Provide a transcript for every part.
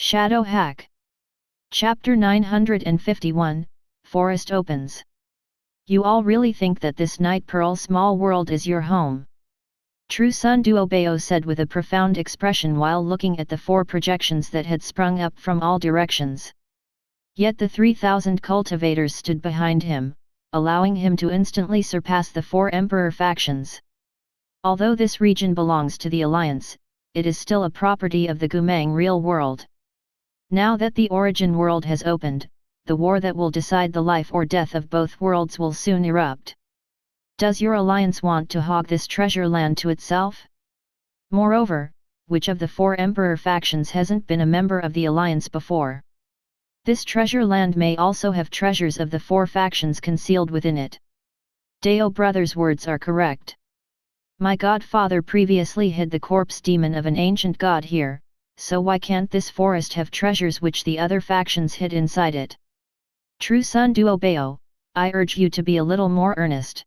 H.A.D.O.W. Chapter 951, Forest Opens. You all really think that this Night Pearl small world is your home? True S.H.A.D.O.W said with a profound expression while looking at the four projections that had sprung up from all directions. Yet the 3,000 cultivators stood behind him, allowing him to instantly surpass the four emperor factions. Although this region belongs to the Alliance, it is still a property of the Gumang real world. Now that the origin world has opened, the war that will decide the life or death of both worlds will soon erupt. Does your alliance want to hog this treasure land to itself? Moreover, which of the four emperor factions hasn't been a member of the alliance before? This treasure land may also have treasures of the four factions concealed within it. S.H.A.D.O.W brothers' words are correct. My godfather previously hid the corpse demon of an ancient god here, so why can't this forest have treasures which the other factions hid inside it? True S.H.A.D.O.W, I urge you to be a little more earnest.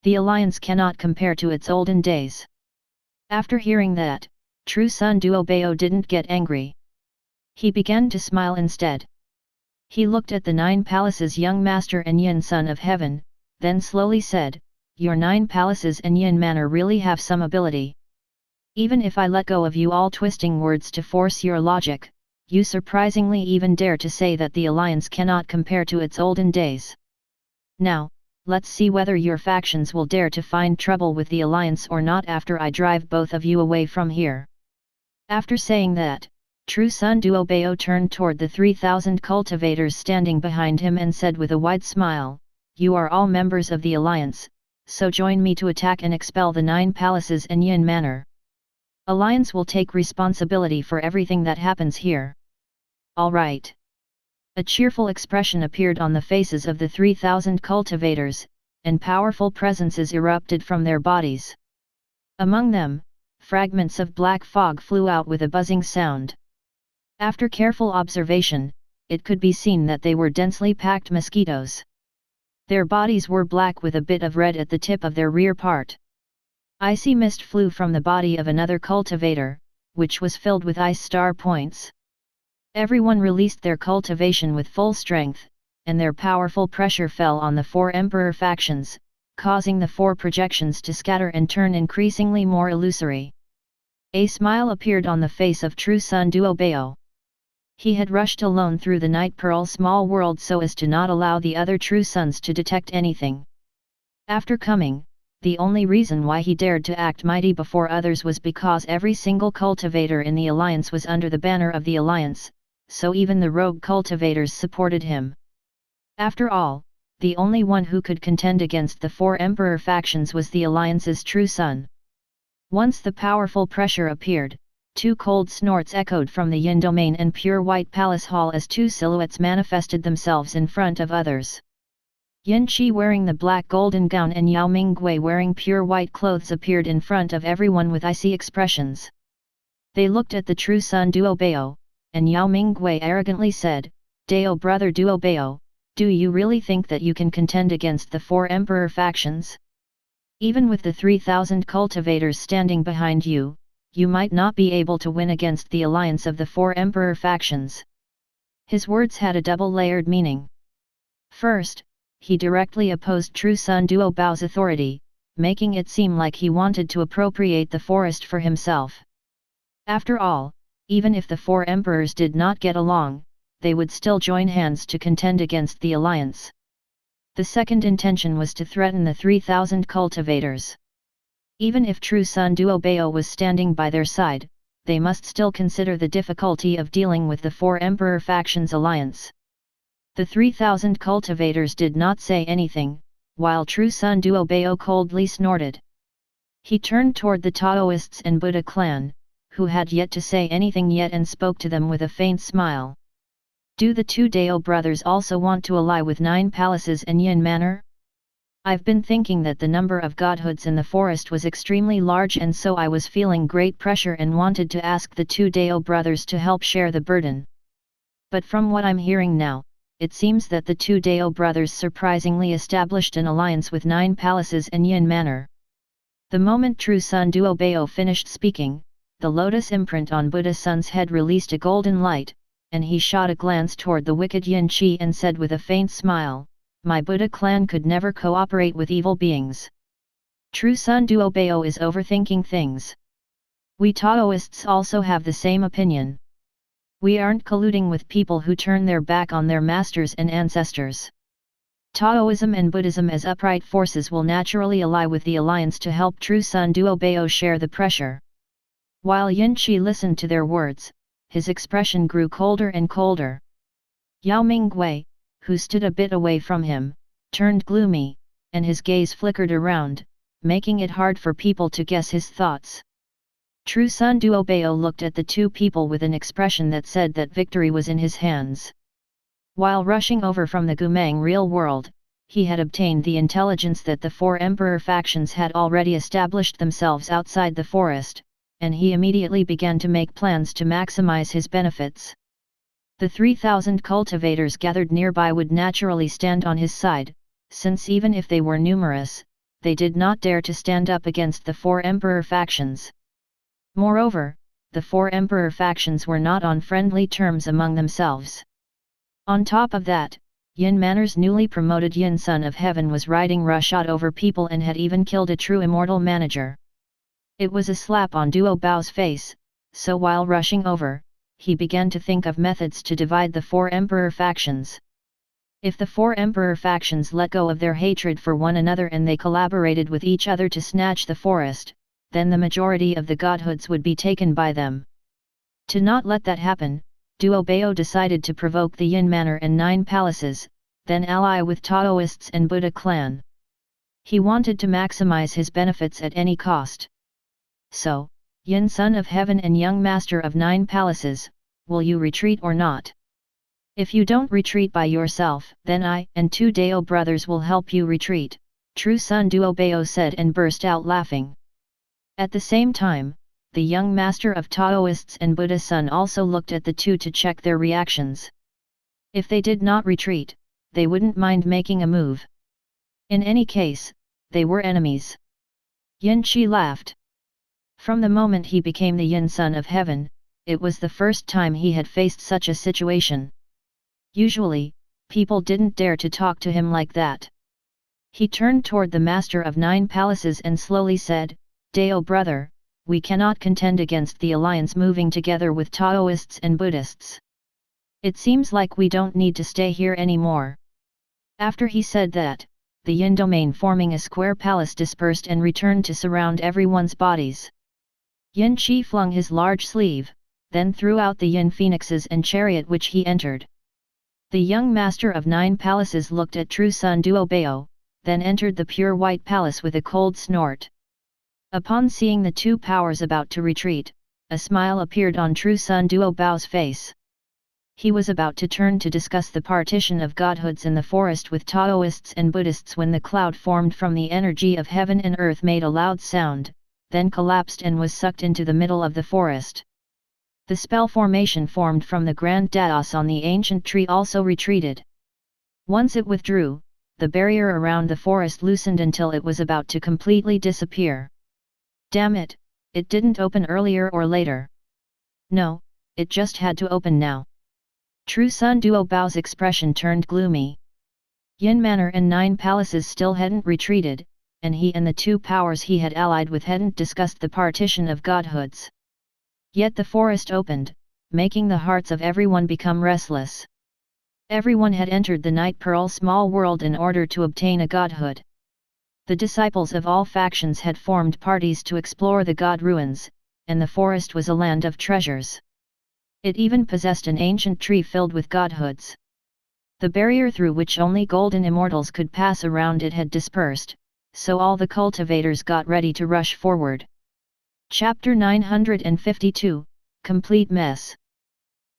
The alliance cannot compare to its olden days. After hearing that, True S.H.A.D.O.W didn't get angry. He began to smile instead. He looked at the 9 palaces young master and Yin son of heaven, then slowly said, your 9 palaces and Yin manor really have some ability. Even if I let go of you all twisting words to force your logic, you surprisingly even dare to say that the alliance cannot compare to its olden days. Now, let's see whether your factions will dare to find trouble with the alliance or not after I drive both of you away from here. After saying that, True S.H.A.D.O.W turned toward the 3,000 cultivators standing behind him and said with a wide smile, you are all members of the alliance, so join me to attack and expel the 9 palaces and Yin manor. Alliance will take responsibility for everything that happens here. All right. A cheerful expression appeared on the faces of the 3,000 cultivators, and powerful presences erupted from their bodies. Among them, fragments of black fog flew out with a buzzing sound. After careful observation, it could be seen that they were densely packed mosquitoes. Their bodies were black with a bit of red at the tip of their rear part. Icy mist flew from the body of another cultivator, which was filled with ice star points. Everyone released their cultivation with full strength, and their powerful pressure fell on the 4 emperor factions, causing the 4 projections to scatter and turn increasingly more illusory. A smile appeared on the face of True S.H.A.D.O.W. He had rushed alone through the Night Pearl small world so as to not allow the other True Sons to detect anything. After coming, the only reason why he dared to act mighty before others was because every single cultivator in the alliance was under the banner of the alliance, so even the rogue cultivators supported him. After all, the only one who could contend against the 4 emperor factions was the alliance's true son. Once the powerful pressure appeared, 2 cold snorts echoed from the Yin domain and pure white palace hall as 2 silhouettes manifested themselves in front of others. Yin Qi wearing the black golden gown and Yao Minggui wearing pure white clothes appeared in front of everyone with icy expressions. They looked at the True S.H.A.D.O.W, and Yao Minggui arrogantly said, S.H.A.D.O.W brother S.H.A.D.O.W, do you really think that you can contend against the 4 emperor factions? Even with the 3,000 cultivators standing behind you, you might not be able to win against the alliance of the 4 emperor factions. His words had a double-layered meaning. First, he directly opposed True S.H.A.D.O.W's authority, making it seem like he wanted to appropriate the forest for himself. After all, even if the 4 emperors did not get along, they would still join hands to contend against the alliance. The second intention was to threaten the 3,000 cultivators. Even if True S.H.A.D.O.W was standing by their side, they must still consider the difficulty of dealing with the 4 emperor factions alliance. The 3,000 cultivators did not say anything, while True S.H.A.D.O.W coldly snorted. He turned toward the Taoists and Buddha clan, who had yet to say anything yet, and spoke to them with a faint smile. Do the 2 S.H.A.D.O.W brothers also want to ally with 9 palaces and Yin manor? I've been thinking that the number of godhoods in the forest was extremely large, and so I was feeling great pressure and wanted to ask the 2 S.H.A.D.O.W brothers to help share the burden. But from what I'm hearing now, it seems that the 2 S.H.A.D.O.W brothers surprisingly established an alliance with 9 palaces and Yin manor. The moment True S.H.A.D.O.W finished speaking, the lotus imprint on Buddha Sun's head released a golden light, and he shot a glance toward the wicked Yin Qi and said with a faint smile, "My Buddha clan could never cooperate with evil beings. True Sun Duobao is overthinking things. We Taoists also have the same opinion. We aren't colluding with people who turn their back on their masters and ancestors. Taoism and Buddhism as upright forces will naturally ally with the alliance to help True Sun Duobao share the pressure." While Yin Qi listened to their words, his expression grew colder and colder. Yao Mingwei, who stood a bit away from him, turned gloomy, and his gaze flickered around, making it hard for people to guess his thoughts. True Sun Duobao looked at the two people with an expression that said that victory was in his hands. While rushing over from the Gumang real world, he had obtained the intelligence that the four emperor factions had already established themselves outside the forest, and he immediately began to make plans to maximize his benefits. The 3,000 cultivators gathered nearby would naturally stand on his side, since even if they were numerous, they did not dare to stand up against the four emperor factions. Moreover, the four emperor factions were not on friendly terms among themselves. On top of that, Yin Manor's newly promoted Yin Son of Heaven was riding roughshod over people and had even killed a true immortal manager. It was a slap on Duo Bao's face, so while rushing over, he began to think of methods to divide the four emperor factions. If the four emperor factions let go of their hatred for one another and they collaborated with each other to snatch the forest, then the majority of the godhoods would be taken by them. To not let that happen, Duo Bao decided to provoke the Yin Manor and 9 palaces, then ally with Taoists and Buddha clan. He wanted to maximize his benefits at any cost. So, Yin Son of Heaven and Young Master of 9 Palaces, will you retreat or not? If you don't retreat by yourself, then I and 2 Dao brothers will help you retreat, True Sun Duobao said and burst out laughing. At the same time, the young master of Taoists and Buddha Sun also looked at the two to check their reactions. If they did not retreat, they wouldn't mind making a move. In any case, they were enemies. Yin Qi laughed. From the moment he became the Yin Son of Heaven, it was the first time he had faced such a situation. Usually, people didn't dare to talk to him like that. He turned toward the Master of 9 Palaces and slowly said, "Dao brother, we cannot contend against the alliance moving together with Taoists and Buddhists. It seems like we don't need to stay here anymore." After he said that, the Yin domain forming a square palace dispersed and returned to surround everyone's bodies. Yin Qi flung his large sleeve, then threw out the Yin phoenixes and chariot which he entered. The young master of 9 palaces looked at True Sun Duobao, then entered the pure white palace with a cold snort. Upon seeing the two powers about to retreat, a smile appeared on True Sun Duobao's face. He was about to turn to discuss the partition of godhoods in the forest with Taoists and Buddhists when the cloud formed from the energy of heaven and earth made a loud sound, then collapsed and was sucked into the middle of the forest. The spell formation formed from the grand daos on the ancient tree also retreated. Once it withdrew, the barrier around the forest loosened until it was about to completely disappear. Damn it, it didn't open earlier or later. No, it just had to open now. True Sun Duobao's expression turned gloomy. Yin Manor and 9 Palaces still hadn't retreated, and he and the 2 powers he had allied with hadn't discussed the partition of godhoods. Yet the forest opened, making the hearts of everyone become restless. Everyone had entered the Night Pearl small world in order to obtain a godhood. The disciples of all factions had formed parties to explore the god ruins, and the forest was a land of treasures. It even possessed an ancient tree filled with godhoods. The barrier through which only golden immortals could pass around it had dispersed, so all the cultivators got ready to rush forward. Chapter 952, Complete Mess.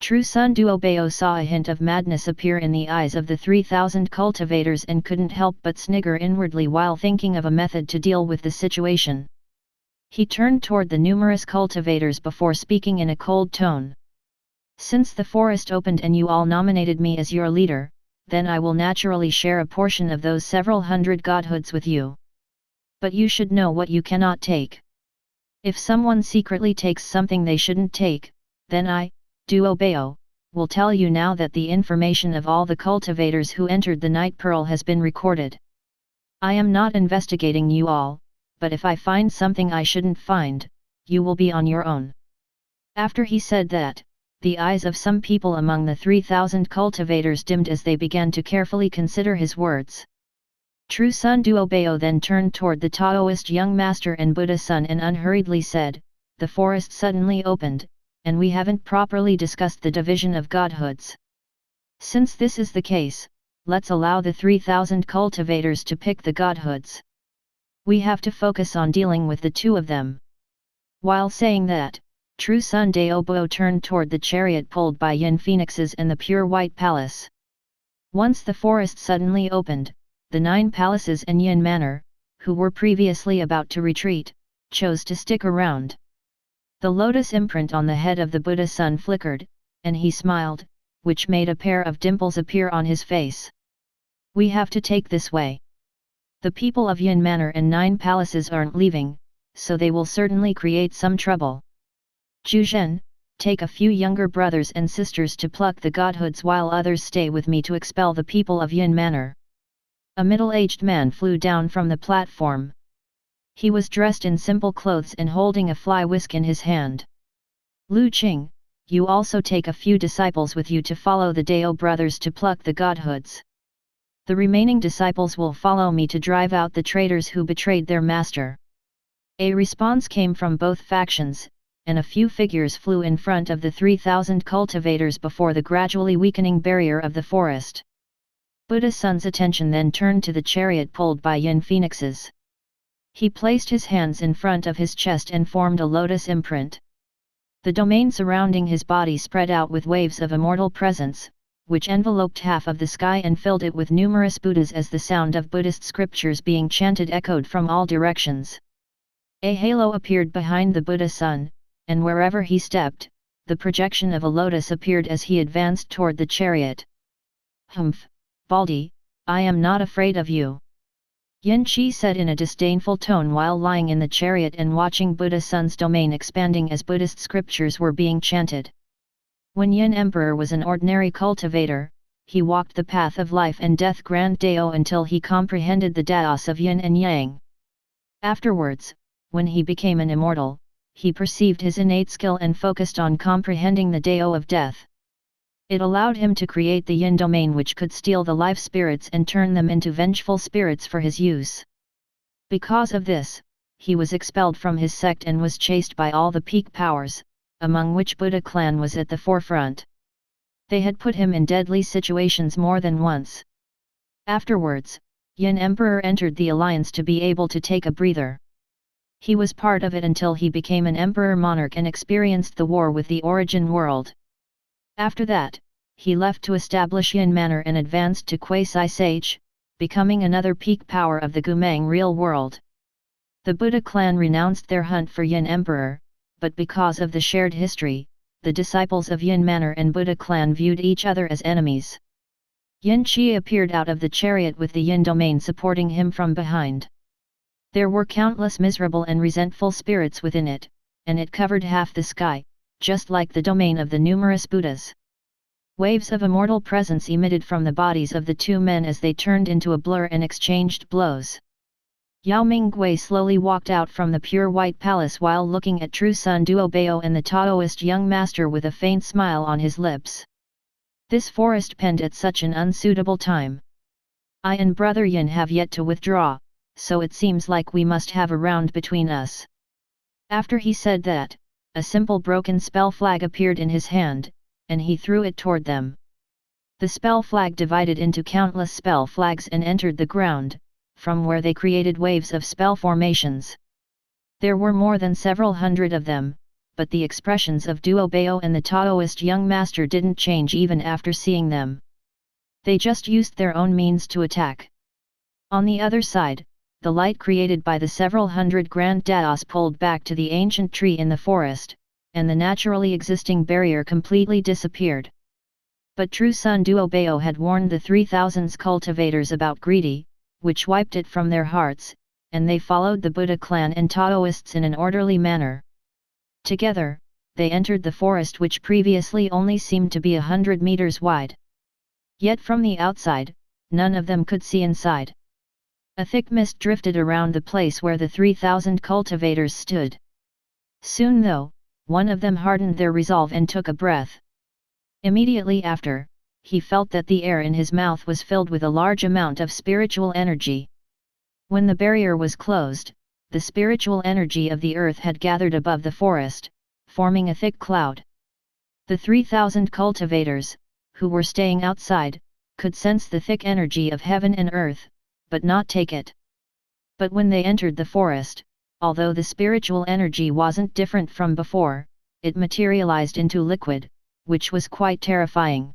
True Sun Duobao saw a hint of madness appear in the eyes of the 3,000 cultivators and couldn't help but snigger inwardly while thinking of a method to deal with the situation. He turned toward the numerous cultivators before speaking in a cold tone. "Since the forest opened and you all nominated me as your leader, then I will naturally share a portion of those several hundred godhoods with you. But you should know what you cannot take. If someone secretly takes something they shouldn't take, then I, S.H.A.D.O.W, will tell you now that the information of all the cultivators who entered the Night Pearl has been recorded. I am not investigating you all, but if I find something I shouldn't find, you will be on your own. After he said that, the eyes of some people among the 3,000 cultivators dimmed as they began to carefully consider his words. True Son S.H.A.D.O.W then turned toward the Taoist young master and Buddha son and unhurriedly said, "The forest suddenly opened, and we haven't properly discussed the division of godhoods. Since this is the case, let's allow the 3,000 cultivators to pick the godhoods. We have to focus on dealing with the two of them." While saying that, True Son S.H.A.D.O.W turned toward the chariot pulled by Yin Phoenixes and the pure white palace. Once the forest suddenly opened, the 9 palaces and Yin Manor, who were previously about to retreat, chose to stick around. The lotus imprint on the head of the Buddha son flickered, and he smiled, which made a pair of dimples appear on his face. "We have to take this way. The people of Yin Manor and 9 palaces aren't leaving, so they will certainly create some trouble. Zhuzhen, take a few younger brothers and sisters to pluck the godhoods while others stay with me to expel the people of Yin Manor." A middle-aged man flew down from the platform. He was dressed in simple clothes and holding a fly whisk in his hand. "Lu Qing, you also take a few disciples with you to follow the Dao brothers to pluck the godhoods. The remaining disciples will follow me to drive out the traitors who betrayed their master." A response came from both factions, and a few figures flew in front of the 3,000 cultivators before the gradually weakening barrier of the forest. Buddha son's attention then turned to the chariot pulled by Yin Phoenixes. He placed his hands in front of his chest and formed a lotus imprint. The domain surrounding his body spread out with waves of immortal presence, which enveloped half of the sky and filled it with numerous Buddhas as the sound of Buddhist scriptures being chanted echoed from all directions. A halo appeared behind the Buddha son, and wherever he stepped, the projection of a lotus appeared as he advanced toward the chariot. "Humph, Baldy, I am not afraid of you," Yin Qi said in a disdainful tone while lying in the chariot and watching Buddha son's domain expanding as Buddhist scriptures were being chanted. When Yin Emperor was an ordinary cultivator, he walked the path of life and death Grand Dao until he comprehended the Daos of Yin and Yang. Afterwards, when he became an immortal, he perceived his innate skill and focused on comprehending the Dao of death. It allowed him to create the Yin domain which could steal the life spirits and turn them into vengeful spirits for his use. Because of this, he was expelled from his sect and was chased by all the peak powers, among which Buddha clan was at the forefront. They had put him in deadly situations more than once. Afterwards, Yin Emperor entered the alliance to be able to take a breather. He was part of it until he became an emperor monarch and experienced the war with the origin world. After that, he left to establish Yin Manor and advanced to Quasi-Sage, becoming another peak power of the Gumang real world. The Buddha clan renounced their hunt for Yin Emperor, but because of the shared history, the disciples of Yin Manor and Buddha clan viewed each other as enemies. Yin Qi appeared out of the chariot with the Yin domain supporting him from behind. There were countless miserable and resentful spirits within it, and it covered half the sky, just like the domain of the numerous Buddhas. Waves of immortal presence emitted from the bodies of the two men as they turned into a blur and exchanged blows. Yao Minggui slowly walked out from the pure white palace while looking at True Son S.H.A.D.O.W and the Taoist young master with a faint smile on his lips. This forest penned at such an unsuitable time. I and Brother Yin have yet to withdraw, so it seems like we must have a round between us. After he said that, a simple broken spell flag appeared in his hand, and he threw it toward them. The spell flag divided into countless spell flags and entered the ground, from where they created waves of spell formations. There were more than several hundred of them, but the expressions of S.H.A.D.O.W and the Taoist young master didn't change even after seeing them. They just used their own means to attack. On the other side, the light created by the several hundred grand Daos pulled back to the ancient tree in the forest, and the naturally existing barrier completely disappeared. But True Son S.H.A.D.O.W had warned the 3,000 cultivators about greedy, which wiped it from their hearts, and they followed the Buddha clan and Taoists in an orderly manner. Together, they entered the forest, which previously only seemed to be 100 meters wide. Yet from the outside, none of them could see inside. A thick mist drifted around the place where the 3,000 cultivators stood. Soon though, one of them hardened their resolve and took a breath. Immediately after, he felt that the air in his mouth was filled with a large amount of spiritual energy. When the barrier was closed, the spiritual energy of the earth had gathered above the forest, forming a thick cloud. The 3,000 cultivators, who were staying outside, could sense the thick energy of heaven and earth, but not take it. But when they entered the forest, although the spiritual energy wasn't different from before, it materialized into liquid, which was quite terrifying.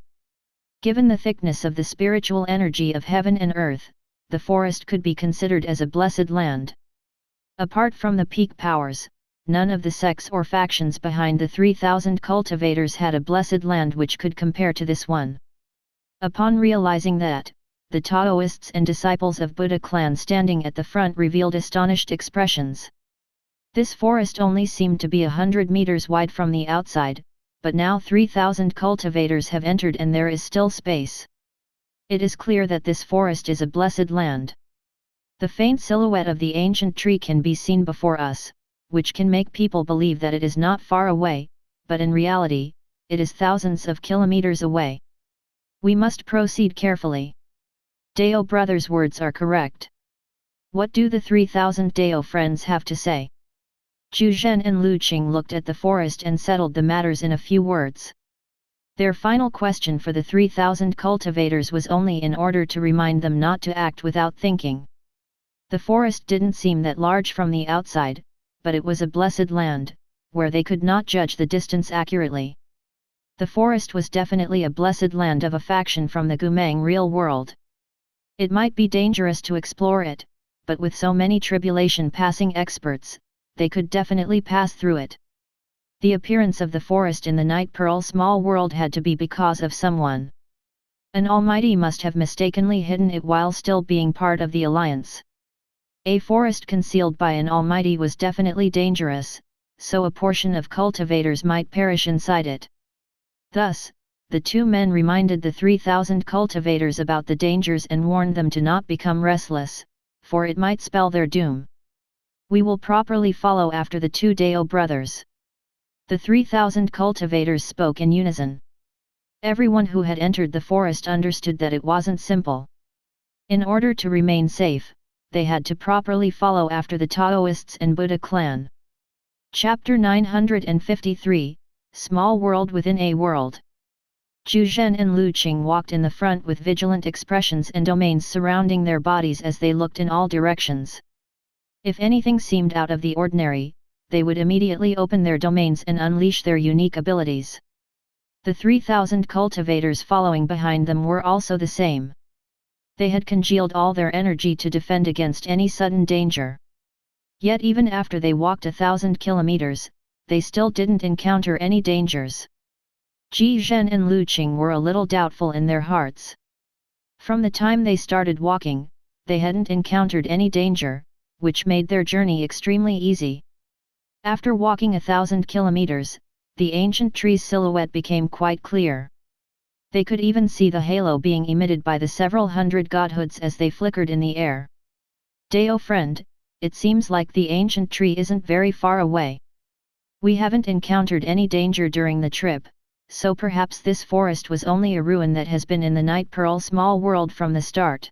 Given the thickness of the spiritual energy of heaven and earth, the forest could be considered as a blessed land. Apart from the peak powers, none of the sects or factions behind the 3,000 cultivators had a blessed land which could compare to this one. Upon realizing that, the Taoists and disciples of Buddha clan standing at the front revealed astonished expressions. This forest only seemed to be 100 meters wide from the outside, but now 3,000 cultivators have entered and there is still space. It is clear that this forest is a blessed land. The faint silhouette of the ancient tree can be seen before us, which can make people believe that it is not far away, but in reality, it is thousands of kilometers away. We must proceed carefully. Dao brothers' words are correct. What do the 3,000 Dao friends have to say? Zhu Zhen and Lu Qing looked at the forest and settled the matters in a few words. Their final question for the 3,000 cultivators was only in order to remind them not to act without thinking. The forest didn't seem that large from the outside, but it was a blessed land, where they could not judge the distance accurately. The forest was definitely a blessed land of a faction from the Gumang real world. It might be dangerous to explore it, but with so many tribulation-passing experts, they could definitely pass through it. The appearance of the forest in the Night Pearl small world had to be because of someone. An almighty must have mistakenly hidden it while still being part of the alliance. A forest concealed by an almighty was definitely dangerous, so a portion of cultivators might perish inside it. Thus, the two men reminded the 3,000 cultivators about the dangers and warned them to not become restless, for it might spell their doom. We will properly follow after the two Dao brothers. The 3,000 cultivators spoke in unison. Everyone who had entered the forest understood that it wasn't simple. In order to remain safe, they had to properly follow after the Taoists and Buddha clan. Chapter 953, Small World Within a World. Zhu Zhen and Lu Qing walked in the front with vigilant expressions and domains surrounding their bodies as they looked in all directions. If anything seemed out of the ordinary, they would immediately open their domains and unleash their unique abilities. The 3,000 cultivators following behind them were also the same. They had congealed all their energy to defend against any sudden danger. Yet even after they walked 1,000 kilometers, they still didn't encounter any dangers. Ji Zhen and Lu Qing were a little doubtful in their hearts. From the time they started walking, they hadn't encountered any danger, which made their journey extremely easy. After walking 1,000 kilometers, the ancient tree's silhouette became quite clear. They could even see the halo being emitted by the several hundred godhoods as they flickered in the air. Dao friend, it seems like the ancient tree isn't very far away. We haven't encountered any danger during the trip, so perhaps this forest was only a ruin that has been in the Night Pearl small world from the start.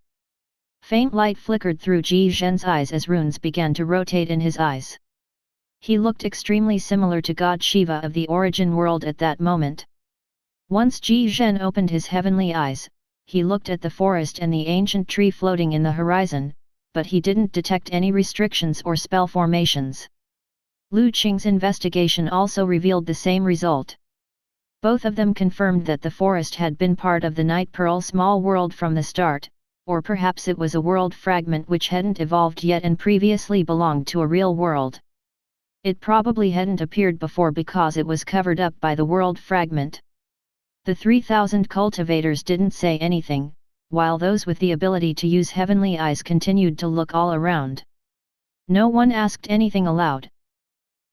Faint light flickered through Ji Zhen's eyes as runes began to rotate in his eyes. He looked extremely similar to God Shiva of the origin world at that moment. Once Ji Zhen opened his heavenly eyes, he looked at the forest and the ancient tree floating in the horizon, but he didn't detect any restrictions or spell formations. Lu Qing's investigation also revealed the same result. Both of them confirmed that the forest had been part of the Night Pearl small world from the start, or perhaps it was a world fragment which hadn't evolved yet and previously belonged to a real world. It probably hadn't appeared before because it was covered up by the world fragment. The 3,000 cultivators didn't say anything, while those with the ability to use heavenly eyes continued to look all around. No one asked anything aloud.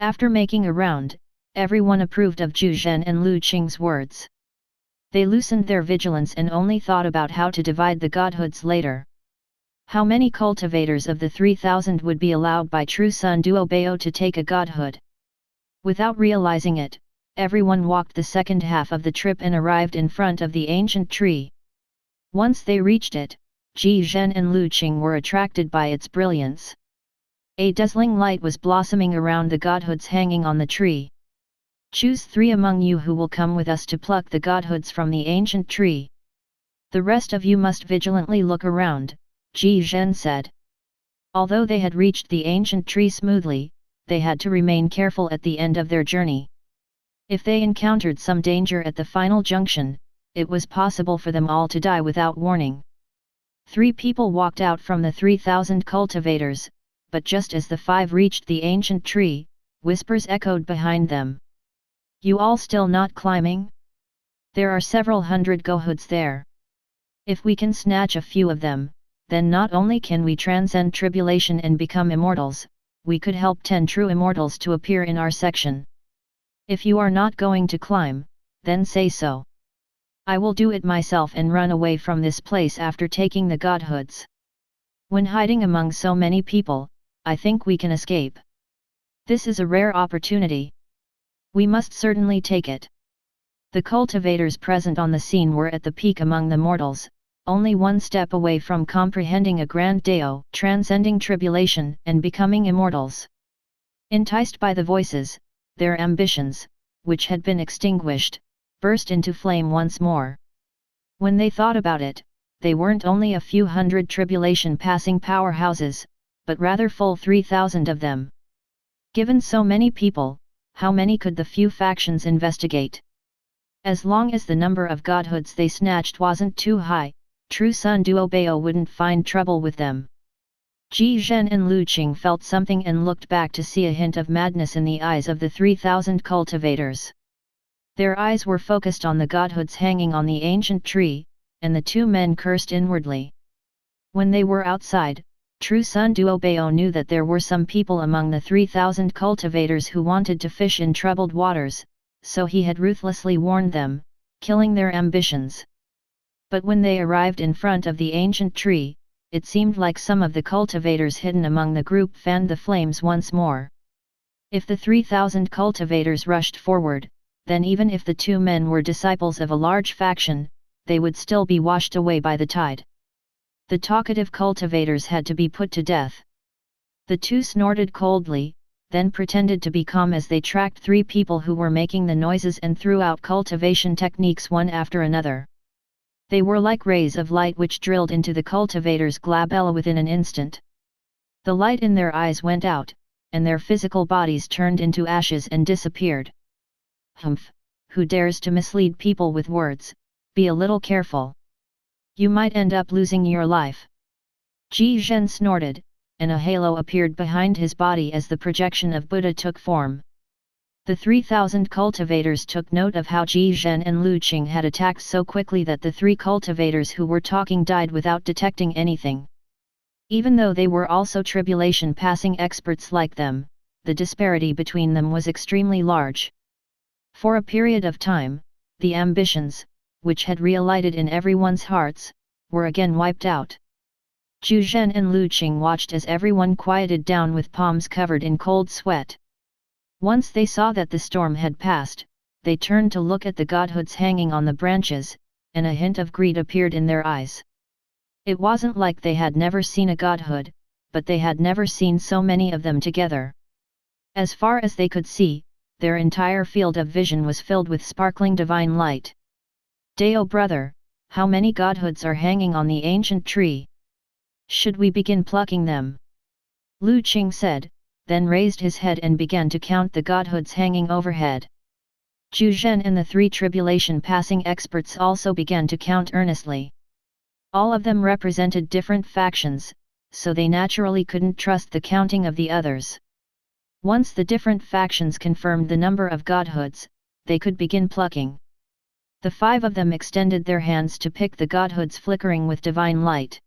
After making a round, everyone approved of Zhu Zhen and Lu Qing's words. They loosened their vigilance and only thought about how to divide the godhoods later. How many cultivators of the 3,000 would be allowed by True Sun Duo to take a godhood? Without realizing it, everyone walked the second half of the trip and arrived in front of the ancient tree. Once they reached it, Zhi Zhen and Lu Qing were attracted by its brilliance. A dazzling light was blossoming around the godhoods hanging on the tree. Choose 3 among you who will come with us to pluck the godhoods from the ancient tree. The rest of you must vigilantly look around, Zhi Zhen said. Although they had reached the ancient tree smoothly, they had to remain careful at the end of their journey. If they encountered some danger at the final junction, it was possible for them all to die without warning. 3 people walked out from the 3,000 cultivators, but just as the 5 reached the ancient tree, whispers echoed behind them. You all still not climbing? There are several hundred godhoods there. If we can snatch a few of them, then not only can we transcend tribulation and become immortals, we could help 10 true immortals to appear in our section. If you are not going to climb, then say so. I will do it myself and run away from this place after taking the godhoods. When hiding among so many people, I think we can escape. This is a rare opportunity. We must certainly take it. The cultivators present on the scene were at the peak among the mortals, only one step away from comprehending a grand Dao, transcending tribulation and becoming immortals. Enticed by the voices, their ambitions, which had been extinguished, burst into flame once more. When they thought about it, they weren't only a few hundred tribulation-passing powerhouses, but rather full 3,000 of them. Given so many people, how many could the few factions investigate? As long as the number of godhoods they snatched wasn't too high, True Sun Duo wouldn't find trouble with them. Zhi Zhen and Lu Qing felt something and looked back to see a hint of madness in the eyes of the 3,000 cultivators. Their eyes were focused on the godhoods hanging on the ancient tree, and the 2 men cursed inwardly. When they were outside, True Sun Duo knew that there were some people among the 3,000 cultivators who wanted to fish in troubled waters, so he had ruthlessly warned them, killing their ambitions. But when they arrived in front of the ancient tree, it seemed like some of the cultivators hidden among the group fanned the flames once more. If the 3,000 cultivators rushed forward, then even if the 2 men were disciples of a large faction, they would still be washed away by the tide. The talkative cultivators had to be put to death. The 2 snorted coldly, then pretended to be calm as they tracked 3 people who were making the noises and threw out cultivation techniques one after another. They were like rays of light which drilled into the cultivators' glabella within an instant. The light in their eyes went out, and their physical bodies turned into ashes and disappeared. Humph! Who dares to mislead people with words? Be a little careful. You might end up losing your life. Zhi Zhen snorted, and a halo appeared behind his body as the projection of Buddha took form. The 3,000 cultivators took note of how Zhi Zhen and Lu Qing had attacked so quickly that the 3 cultivators who were talking died without detecting anything. Even though they were also tribulation-passing experts like them, the disparity between them was extremely large. For a period of time, the ambitions, which had realighted in everyone's hearts, were again wiped out. Zhu Zhen and Lu Qing watched as everyone quieted down with palms covered in cold sweat. Once they saw that the storm had passed, they turned to look at the godhoods hanging on the branches, and a hint of greed appeared in their eyes. It wasn't like they had never seen a godhood, but they had never seen so many of them together. As far as they could see, their entire field of vision was filled with sparkling divine light. Dao brother, how many godhoods are hanging on the ancient tree? Should we begin plucking them? Lu Qing said, then raised his head and began to count the godhoods hanging overhead. Zhu Zhen and the 3 tribulation-passing experts also began to count earnestly. All of them represented different factions, so they naturally couldn't trust the counting of the others. Once the different factions confirmed the number of godhoods, they could begin plucking. The 5 of them extended their hands to pick the godhoods flickering with divine light.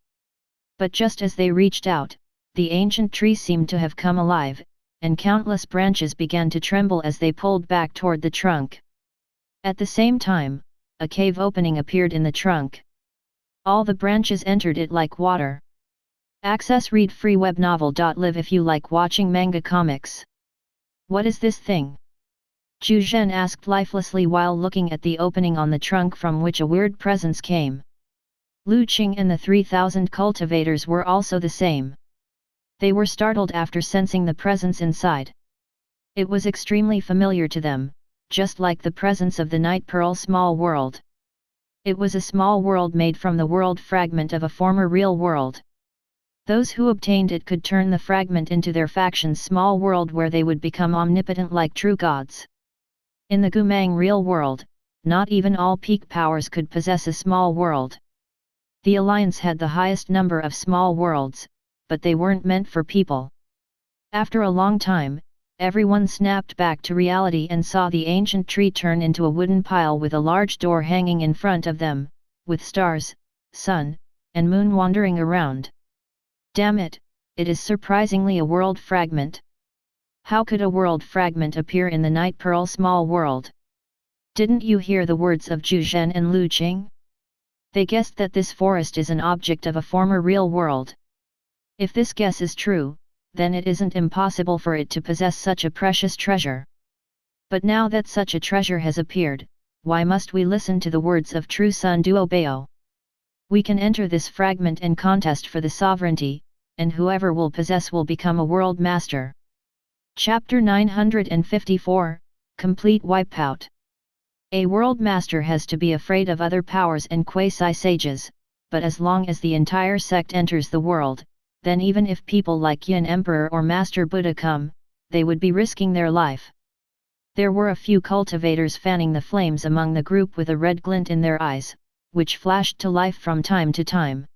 But just as they reached out, the ancient tree seemed to have come alive, and countless branches began to tremble as they pulled back toward the trunk. At the same time, a cave opening appeared in the trunk. All the branches entered it like water. Access read free webnovel.live if you like watching manga comics. What is this thing? Zhu Zhen asked lifelessly while looking at the opening on the trunk from which a weird presence came. Lu Qing and the 3,000 cultivators were also the same. They were startled after sensing the presence inside. It was extremely familiar to them, just like the presence of the Night Pearl small world. It was a small world made from the world fragment of a former real world. Those who obtained it could turn the fragment into their faction's small world where they would become omnipotent like true gods. In the Gumang real world, not even all peak powers could possess a small world. The Alliance had the highest number of small worlds, but they weren't meant for people. After a long time, everyone snapped back to reality and saw the ancient tree turn into a wooden pile with a large door hanging in front of them, with stars, sun, and moon wandering around. Damn it, it is surprisingly a world fragment. How could a world fragment appear in the Night Pearl small world? Didn't you hear the words of Zhu Zhen and Lu Qing? They guessed that this forest is an object of a former real world. If this guess is true, then it isn't impossible for it to possess such a precious treasure. But now that such a treasure has appeared, why must we listen to the words of true S.H.A.D.O.W? We can enter this fragment and contest for the sovereignty, and whoever will possess will become a world master. Chapter 954, Complete Wipeout. A world master has to be afraid of other powers and quasi-sages, but as long as the entire sect enters the world, then even if people like Yin Emperor or Master Buddha come, they would be risking their life. There were a few cultivators fanning the flames among the group with a red glint in their eyes, which flashed to life from time to time.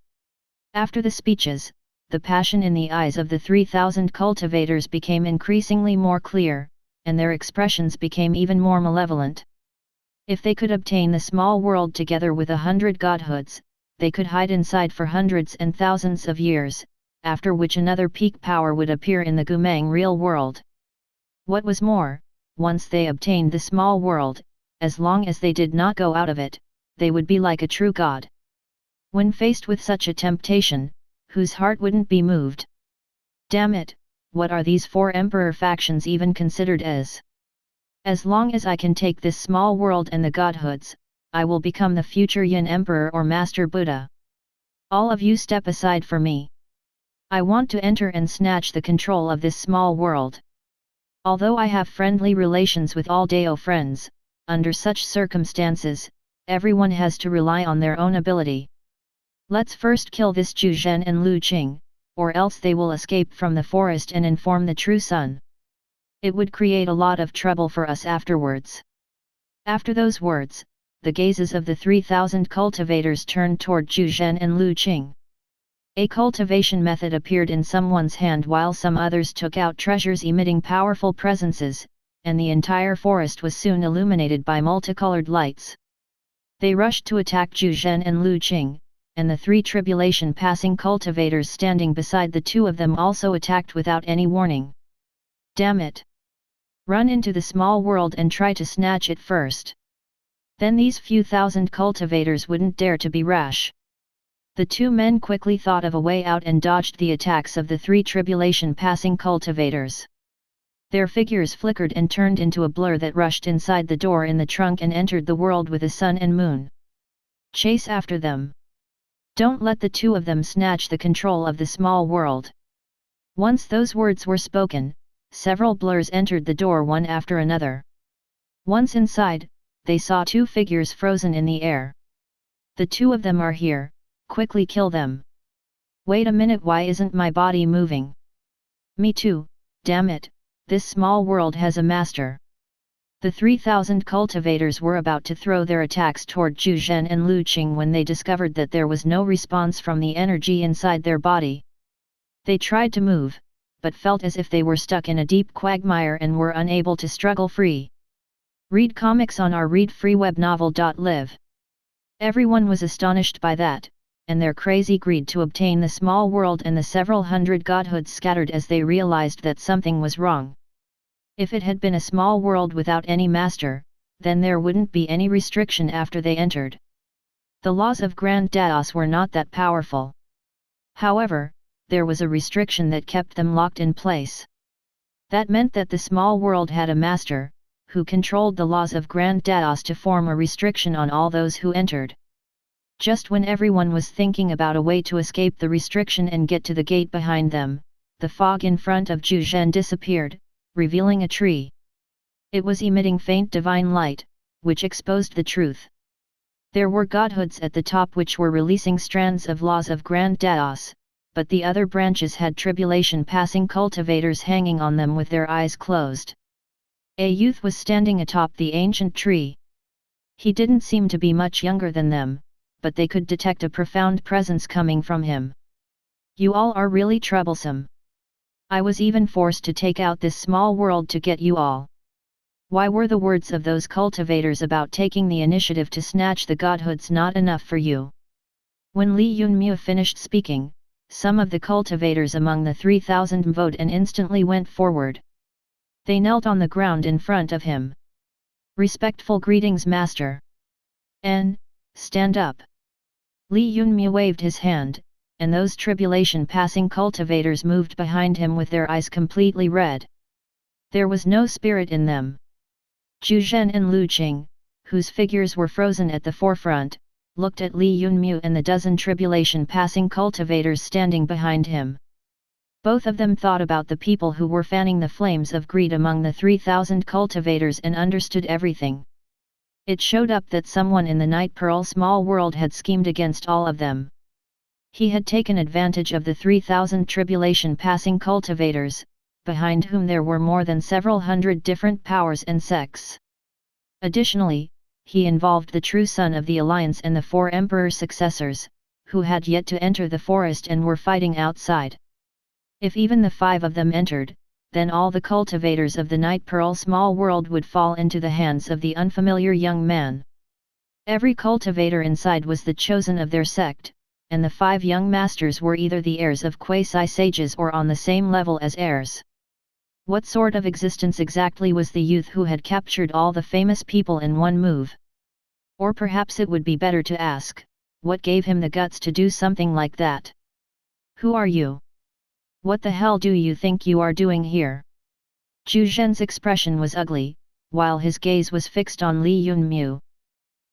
After the speeches, the passion in the eyes of the 3,000 cultivators became increasingly more clear, and their expressions became even more malevolent. If they could obtain the small world together with 100 godhoods, they could hide inside for hundreds and thousands of years, after which another peak power would appear in the Gumang real world. What was more, once they obtained the small world, as long as they did not go out of it, they would be like a true god. When faced with such a temptation, whose heart wouldn't be moved? Damn it, what are these four emperor factions even considered as? As long as I can take this small world and the godhoods, I will become the future Yin Emperor or Master Buddha. All of you step aside for me. I want to enter and snatch the control of this small world. Although I have friendly relations with all Dao friends, under such circumstances, everyone has to rely on their own ability. Let's first kill this Zhu Zhen and Lu Qing, or else they will escape from the forest and inform the true sun. It would create a lot of trouble for us afterwards. After those words, the gazes of the 3,000 cultivators turned toward Zhu Zhen and Lu Qing. A cultivation method appeared in someone's hand while some others took out treasures emitting powerful presences, and the entire forest was soon illuminated by multicolored lights. They rushed to attack Zhu Zhen and Lu Qing, and the three tribulation-passing cultivators standing beside the two of them also attacked without any warning. Damn it! Run into the small world and try to snatch it first. Then these few thousand cultivators wouldn't dare to be rash. The two men quickly thought of a way out and dodged the attacks of the three tribulation-passing cultivators. Their figures flickered and turned into a blur that rushed inside the door in the trunk and entered the world with the sun and moon. Chase after them. Don't let the two of them snatch the control of the small world. Once those words were spoken, several blurs entered the door one after another. Once inside, they saw two figures frozen in the air. The two of them are here, quickly kill them. Wait a minute, why isn't my body moving? Me too, damn it, this small world has a master. The 3,000 cultivators were about to throw their attacks toward Zhu Zhen and Lu Qing when they discovered that there was no response from the energy inside their body. They tried to move, but felt as if they were stuck in a deep quagmire and were unable to struggle free. Read comics on our read-free webnovel.live. Everyone was astonished by that, and their crazy greed to obtain the small world and the several hundred godhoods scattered as they realized that something was wrong. If it had been a small world without any master, then there wouldn't be any restriction after they entered. The laws of Grand Daos were not that powerful. However, there was a restriction that kept them locked in place. That meant that the small world had a master, who controlled the laws of Grand Daos to form a restriction on all those who entered. Just when everyone was thinking about a way to escape the restriction and get to the gate behind them, the fog in front of Zhu Zhen disappeared, revealing a tree. It was emitting faint divine light, which exposed the truth. There were godhoods at the top which were releasing strands of laws of Grand Daos, but the other branches had tribulation-passing cultivators hanging on them with their eyes closed. A youth was standing atop the ancient tree. He didn't seem to be much younger than them, but they could detect a profound presence coming from him. "You all are really troublesome. I was even forced to take out this small world to get you all." Why were the words of those cultivators about taking the initiative to snatch the godhoods not enough for you? When Li Yunmu finished speaking, some of the cultivators among the 3,000 voted and instantly went forward. They knelt on the ground in front of him. "Respectful greetings, Master. Stand up." Li Yunmu waved his hand, and those tribulation-passing cultivators moved behind him with their eyes completely red. There was no spirit in them. Zhu Zhen and Lu Qing, whose figures were frozen at the forefront, looked at Li Yunmu and the dozen tribulation-passing cultivators standing behind him. Both of them thought about the people who were fanning the flames of greed among the 3,000 cultivators and understood everything. It showed up that someone in the Night Pearl small world had schemed against all of them. He had taken advantage of the 3,000 tribulation-passing cultivators, behind whom there were more than several hundred different powers and sects. Additionally, he involved the true son of the alliance and the 4 emperor successors, who had yet to enter the forest and were fighting outside. If even the 5 of them entered, then all the cultivators of the Night Pearl small world would fall into the hands of the unfamiliar young man. Every cultivator inside was the chosen of their sect, and the 5 young masters were either the heirs of quasi-sages or on the same level as heirs. What sort of existence exactly was the youth who had captured all the famous people in one move? Or perhaps it would be better to ask, what gave him the guts to do something like that? "Who are you? What the hell do you think you are doing here?" Zhu Zhen's expression was ugly, while his gaze was fixed on Li Yunmu.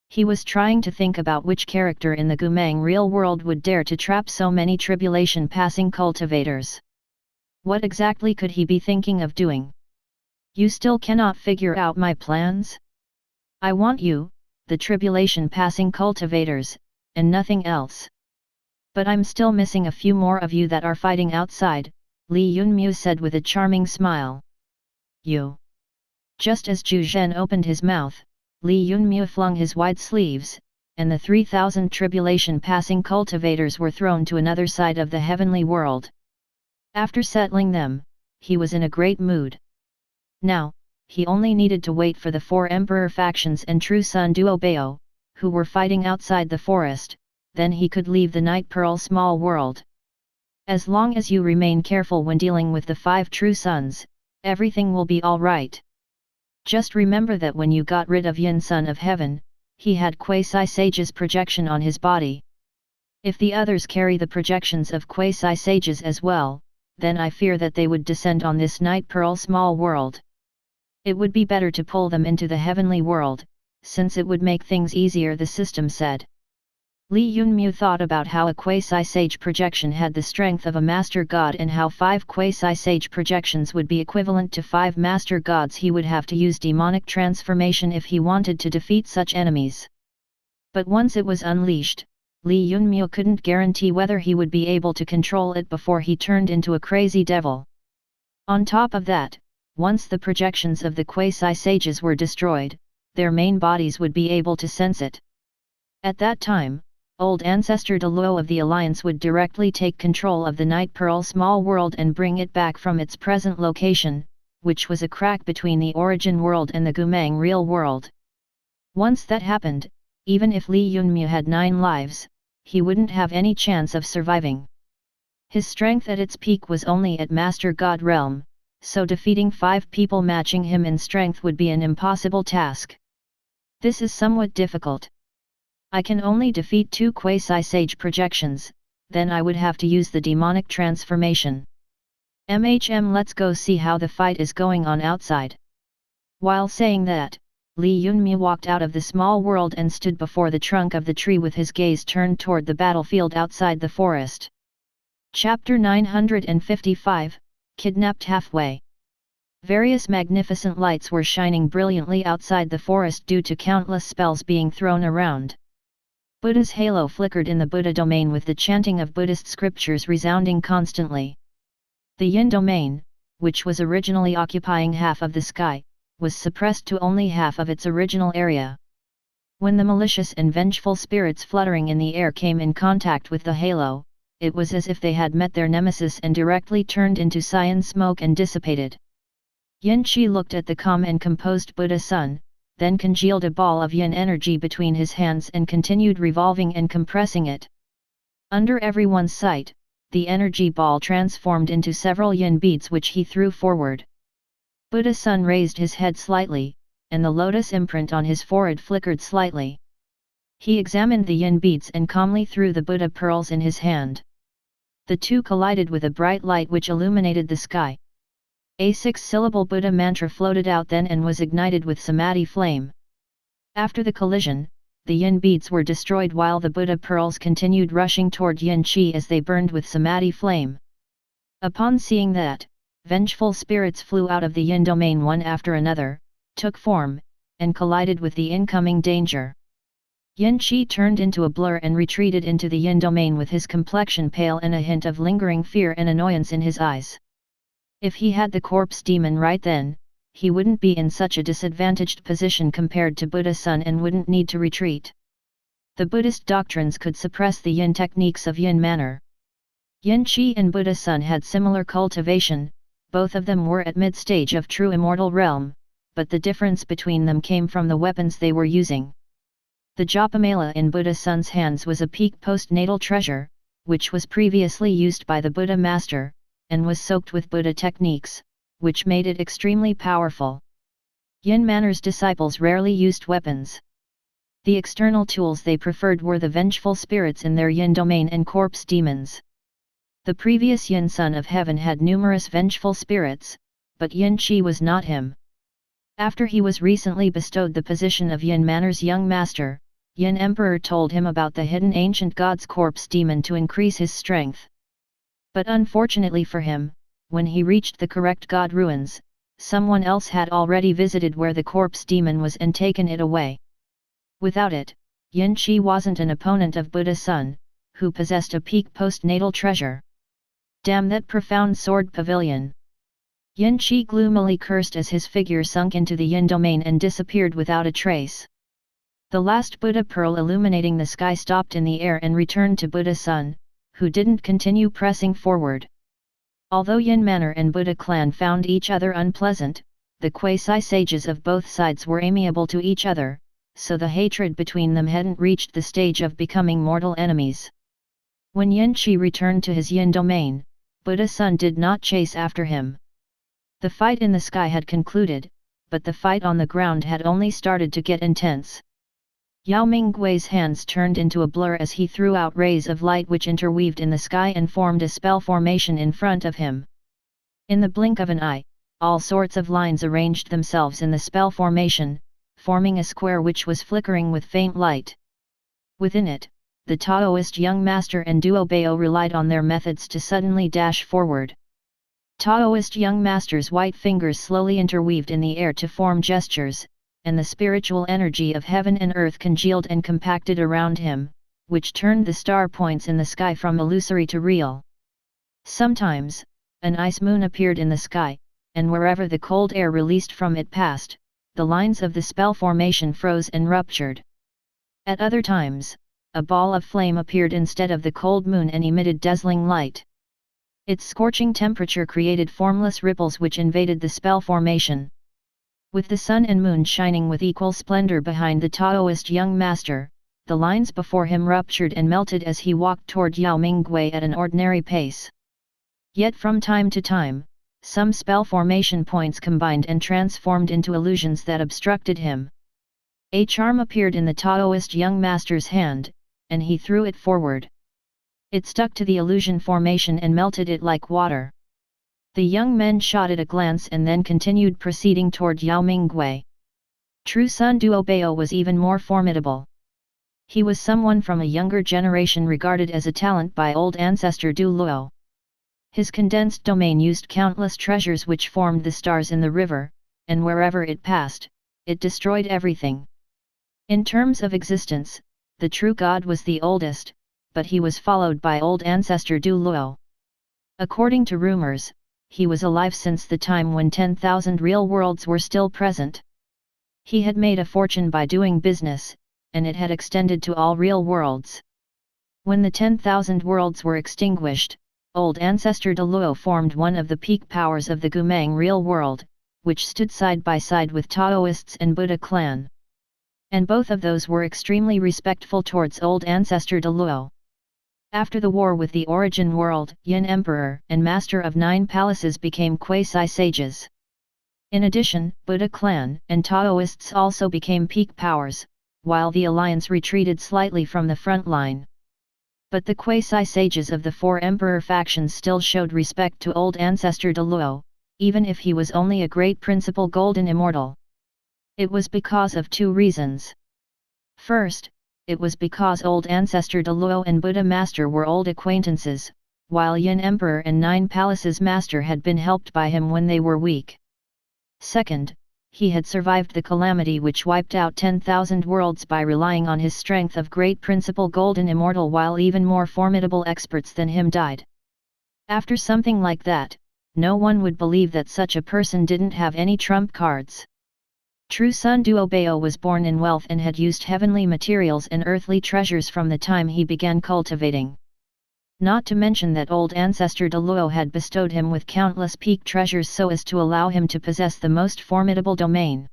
He was trying to think about which character in the Gumang real world would dare to trap so many tribulation-passing cultivators. What exactly could he be thinking of doing? "You still cannot figure out my plans? I want you, the tribulation-passing cultivators, and nothing else. But I'm still missing a few more of you that are fighting outside," Li Yunmu said with a charming smile. "You?" Just as Zhu Zhen opened his mouth, Li Yunmu flung his wide sleeves, and the 3,000 tribulation-passing cultivators were thrown to another side of the heavenly world. After settling them, he was in a great mood. Now, he only needed to wait for the 4 emperor factions and true son Duo, who were fighting outside the forest, then he could leave the Night Pearl small world. As long as you remain careful when dealing with the 5 true sons, everything will be all right. Just remember that when you got rid of Yin Son of Heaven, he had quasi-sage's projection on his body. If the others carry the projections of quasi-sages as well, then I fear that they would descend on this Night Pearl small world. It would be better to pull them into the heavenly world, since it would make things easier, the system said. Li Yunmu thought about how a quasi-sage projection had the strength of a master god and how 5 quasi-sage projections would be equivalent to 5 master gods. He would have to use demonic transformation if he wanted to defeat such enemies. But once it was unleashed, Li Yunmu couldn't guarantee whether he would be able to control it before he turned into a crazy devil. On top of that, once the projections of the quasi-sages were destroyed, their main bodies would be able to sense it. At that time, Old Ancestor Deluo of the Alliance would directly take control of the Night Pearl small world and bring it back from its present location, which was a crack between the origin world and the Gumang real world. Once that happened, even if Li Yunmu had 9 lives, he wouldn't have any chance of surviving. His strength at its peak was only at Master God realm, so defeating 5 people matching him in strength would be an impossible task. This is somewhat difficult. I can only defeat 2 quasi-sage projections, then I would have to use the demonic transformation. Let's go see how the fight is going on outside. While saying that, Li Yunmi walked out of the small world and stood before the trunk of the tree with his gaze turned toward the battlefield outside the forest. Chapter 955, Kidnapped Halfway. Various magnificent lights were shining brilliantly outside the forest due to countless spells being thrown around. Buddha's halo flickered in the Buddha domain with the chanting of Buddhist scriptures resounding constantly. The Yin domain, which was originally occupying half of the sky, was suppressed to only half of its original area. When the malicious and vengeful spirits fluttering in the air came in contact with the halo, it was as if they had met their nemesis and directly turned into cyan smoke and dissipated. Yin Qi looked at the calm and composed Buddha Sun, then congealed a ball of yin energy between his hands and continued revolving and compressing it. Under everyone's sight, the energy ball transformed into several yin beads which he threw forward. Buddha Sun raised his head slightly, and the lotus imprint on his forehead flickered slightly. He examined the yin beads and calmly threw the Buddha pearls in his hand. The two collided with a bright light which illuminated the sky. A 6-syllable Buddha mantra floated out then and was ignited with samadhi flame. After the collision, the yin beads were destroyed while the Buddha pearls continued rushing toward Yin Qi as they burned with samadhi flame. Upon seeing that, vengeful spirits flew out of the yin domain one after another, took form, and collided with the incoming danger. Yin Qi turned into a blur and retreated into the yin domain with his complexion pale and a hint of lingering fear and annoyance in his eyes. If he had the corpse demon right then, he wouldn't be in such a disadvantaged position compared to Buddha Sun and wouldn't need to retreat. The Buddhist doctrines could suppress the yin techniques of yin manner. Yin Qi and Buddha Sun had similar cultivation, both of them were at mid-stage of true immortal realm, but the difference between them came from the weapons they were using. The Japamala in Buddha Sun's hands was a peak postnatal treasure, which was previously used by the Buddha master, and was soaked with Buddha techniques, which made it extremely powerful. Yin manner's disciples rarely used weapons. The external tools they preferred were the vengeful spirits in their yin domain and corpse demons. The previous Yin Son of Heaven had numerous vengeful spirits, but Yin Qi was not him. After he was recently bestowed the position of Yin manner's young master, Yin Emperor told him about the hidden ancient god's corpse demon to increase his strength. But unfortunately for him, when he reached the correct god ruins, someone else had already visited where the corpse demon was and taken it away. Without it, Yin Qi wasn't an opponent of Buddha Sun, who possessed a peak postnatal treasure. Damn that profound sword pavilion! Yin Qi gloomily cursed as his figure sunk into the yin domain and disappeared without a trace. The last Buddha pearl illuminating the sky stopped in the air and returned to Buddha Sun, who didn't continue pressing forward. Although Yin Manor and Buddha clan found each other unpleasant, the quasi-sages of both sides were amiable to each other, so the hatred between them hadn't reached the stage of becoming mortal enemies. When Yin Qi returned to his yin domain, Buddha Sun did not chase after him. The fight in the sky had concluded, but the fight on the ground had only started to get intense. Yao Minggui's hands turned into a blur as he threw out rays of light which interweaved in the sky and formed a spell formation in front of him. In the blink of an eye, all sorts of lines arranged themselves in the spell formation, forming a square which was flickering with faint light. Within it, the Taoist young master and Duo Bao relied on their methods to suddenly dash forward. Taoist young master's white fingers slowly interweaved in the air to form gestures, and the spiritual energy of heaven and earth congealed and compacted around him, which turned the star points in the sky from illusory to real. Sometimes, an ice moon appeared in the sky, and wherever the cold air released from it passed, the lines of the spell formation froze and ruptured. At other times, a ball of flame appeared instead of the cold moon and emitted dazzling light. Its scorching temperature created formless ripples which invaded the spell formation. With the sun and moon shining with equal splendor behind the Taoist young master, the lines before him ruptured and melted as he walked toward Yao Mingwei at an ordinary pace. Yet from time to time, some spell formation points combined and transformed into illusions that obstructed him. A charm appeared in the Taoist young master's hand, and he threw it forward. It stuck to the illusion formation and melted it like water. The young men shot it a glance and then continued proceeding toward Yao Mingwei. True Sun Duobao was even more formidable. He was someone from a younger generation regarded as a talent by old ancestor Du Luo. His condensed domain used countless treasures which formed the stars in the river, and wherever it passed, it destroyed everything. In terms of existence, the true god was the oldest, but he was followed by old ancestor Du Luo. According to rumors, he was alive since the time when 10,000 real worlds were still present. He had made a fortune by doing business, and it had extended to all real worlds. When the 10,000 worlds were extinguished, old ancestor Du Luo formed one of the peak powers of the Gumang real world, which stood side by side with Taoists and Buddha clan. And both of those were extremely respectful towards old ancestor Du Luo. After the war with the Origin World, Yin Emperor and Master of Nine Palaces became quasi-sages. In addition, Buddha clan and Taoists also became peak powers, while the alliance retreated slightly from the front line. But the quasi-sages of the four emperor factions still showed respect to old ancestor Du Luo, even if he was only a great principal golden immortal. It was because of two reasons. First, it was because old ancestor Du Luo and Buddha Master were old acquaintances, while Yin Emperor and Nine Palaces Master had been helped by him when they were weak. Second, he had survived the calamity which wiped out 10,000 worlds by relying on his strength of great principal golden immortal while even more formidable experts than him died. After something like that, no one would believe that such a person didn't have any trump cards. True Sun Duobao was born in wealth and had used heavenly materials and earthly treasures from the time he began cultivating. Not to mention that old ancestor Du Luo had bestowed him with countless peak treasures so as to allow him to possess the most formidable domain.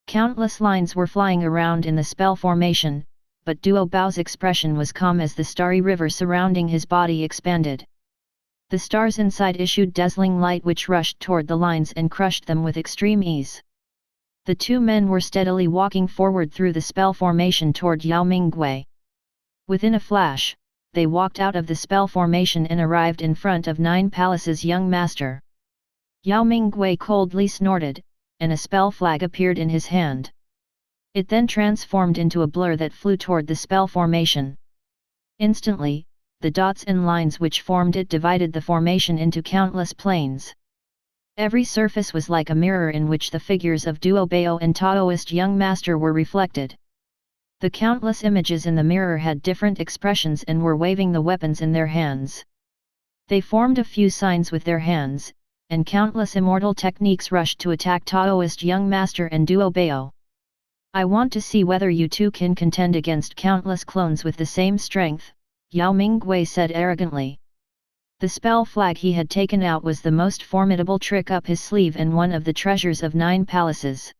Countless lines were flying around in the spell formation, but Duobao's expression was calm as the starry river surrounding his body expanded. The stars inside issued dazzling light which rushed toward the lines and crushed them with extreme ease. The two men were steadily walking forward through the spell formation toward Yao Mingwei. Within a flash, they walked out of the spell formation and arrived in front of Nine Palaces' young master. Yao Mingwei coldly snorted, and a spell flag appeared in his hand. It then transformed into a blur that flew toward the spell formation. Instantly, the dots and lines which formed it divided the formation into countless planes. Every surface was like a mirror in which the figures of Duobao and Taoist young master were reflected. The countless images in the mirror had different expressions and were waving the weapons in their hands. They formed a few signs with their hands, and countless immortal techniques rushed to attack Taoist young master and Duobao. I want to see whether you two can contend against countless clones with the same strength, Yao Mingwei said arrogantly. The spell flag he had taken out was the most formidable trick up his sleeve and one of the treasures of Nine Palaces.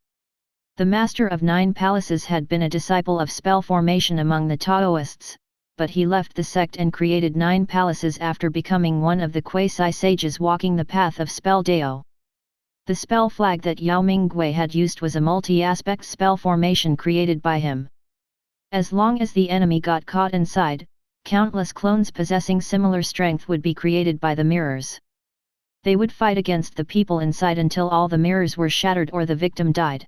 The Master of Nine Palaces had been a disciple of spell formation among the Taoists, but he left the sect and created Nine Palaces after becoming one of the quasi-sages walking the path of spell Dao. The spell flag that Yao Mingwei had used was a multi-aspect spell formation created by him. As long as the enemy got caught inside, countless clones possessing similar strength would be created by the mirrors. They would fight against the people inside until all the mirrors were shattered or the victim died.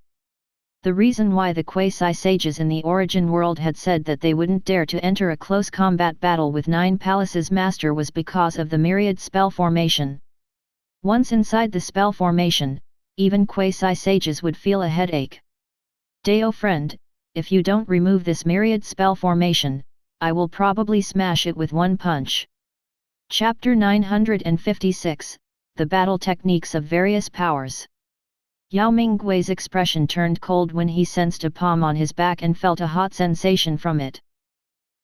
The reason why the quasi-sages in the Origin world had said that they wouldn't dare to enter a close combat battle with Nine Palaces Master was because of the myriad spell formation. Once inside the spell formation, even quasi-sages would feel a headache. Dao friend, if you don't remove this myriad spell formation, I will probably smash it with one punch. Chapter 956, The Battle Techniques of Various Powers. Yao Mingwei's expression turned cold when he sensed a palm on his back and felt a hot sensation from it.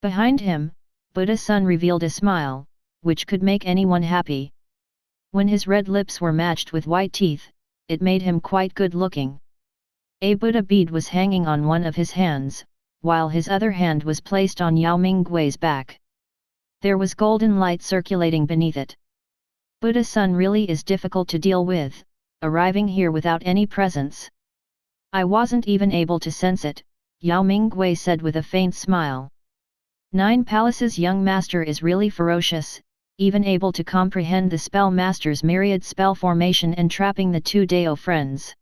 Behind him, Buddha Sun revealed a smile, which could make anyone happy. When his red lips were matched with white teeth, it made him quite good looking. A Buddha bead was hanging on one of his hands, while his other hand was placed on Yao Minggui's back. There was golden light circulating beneath it. Buddha-san really is difficult to deal with, arriving here without any presence. I wasn't even able to sense it, Yao Mingui said with a faint smile. Nine Palaces' young master is really ferocious, even able to comprehend the spell master's myriad spell formation and trapping the two Dao friends.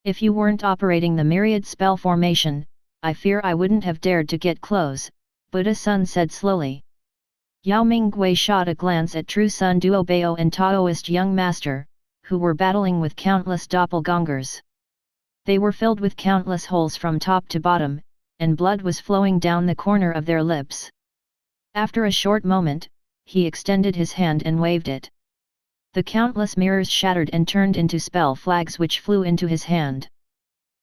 If you weren't operating the myriad spell formation, I fear I wouldn't have dared to get close, Buddha-san said slowly. Yao Mingui shot a glance at True Sun Duobao and Taoist young master, who were battling with countless doppelgangers. They were filled with countless holes from top to bottom, and blood was flowing down the corner of their lips. After a short moment, he extended his hand and waved it. The countless mirrors shattered and turned into spell flags which flew into his hand.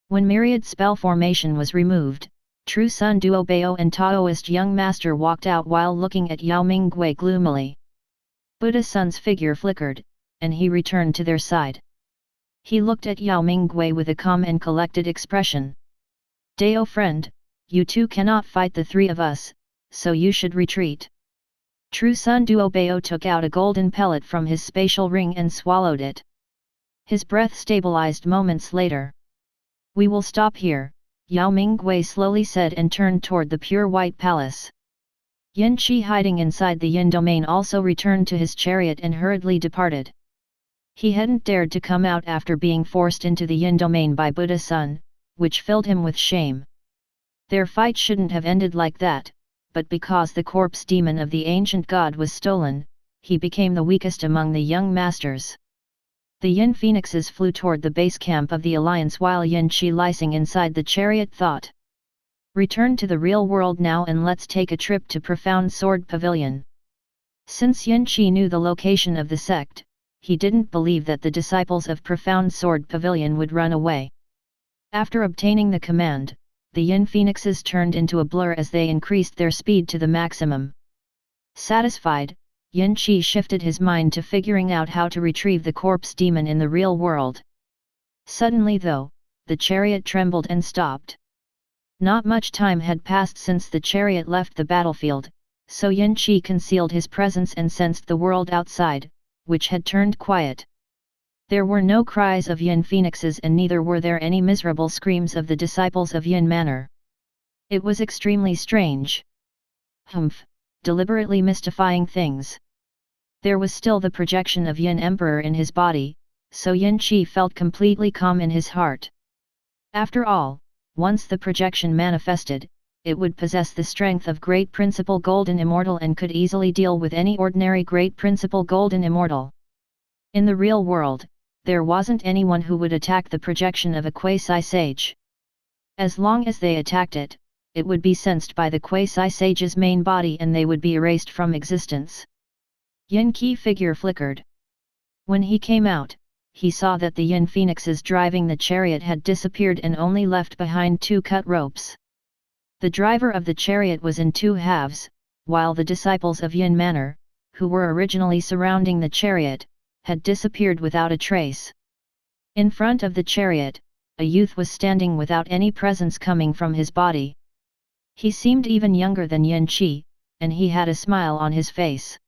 When myriad spell formation was removed, True Sun Duobao and Taoist young master walked out while looking at Yao Mingui gloomily. Buddha-san's figure flickered, and he returned to their side. He looked at Yao Mingui with a calm and collected expression. Dao friend, you two cannot fight the three of us, so you should retreat. True Sun Duobao took out a golden pellet from his spatial ring and swallowed it. His breath stabilized moments later. We will stop here, Yao Mingui slowly said and turned toward the pure white palace. Yin Qi hiding inside the Yin domain also returned to his chariot and hurriedly departed. He hadn't dared to come out after being forced into the Yin domain by Buddha-san, which filled him with shame. Their fight shouldn't have ended like that, but because the corpse demon of the ancient god was stolen, he became the weakest among the young masters. The Yin phoenixes flew toward the base camp of the alliance while Yin Qi lysing inside the chariot thought. Return to the real world now and let's take a trip to Profound Sword Pavilion. Since Yin Qi knew the location of the sect, he didn't believe that the disciples of Profound Sword Pavilion would run away. After obtaining the command, the Yin phoenixes turned into a blur as they increased their speed to the maximum. Satisfied, Yin Qi shifted his mind to figuring out how to retrieve the corpse demon in the real world. Suddenly though, the chariot trembled and stopped. Not much time had passed since the chariot left the battlefield, so Yin Qi concealed his presence and sensed the world outside, which had turned quiet. There were no cries of Yin phoenixes and neither were there any miserable screams of the disciples of Yin Manor. It was extremely strange. Humph, deliberately mystifying things. There was still the projection of Yin Emperor in his body, so Yin Qi felt completely calm in his heart. After all, once the projection manifested, it would possess the strength of Great Principal Golden Immortal and could easily deal with any ordinary Great Principal Golden Immortal. In the real world, there wasn't anyone who would attack the projection of a quasi-sage. As long as they attacked it, it would be sensed by the quasi-sage's main body and they would be erased from existence. Yin Qi figure flickered. When he came out, he saw that the Yin phoenixes driving the chariot had disappeared and only left behind two cut ropes. The driver of the chariot was in two halves, while the disciples of Yin Manor, who were originally surrounding the chariot, had disappeared without a trace. In front of the chariot, a youth was standing without any presence coming from his body. He seemed even younger than Yin Qi, and he had a smile on his face.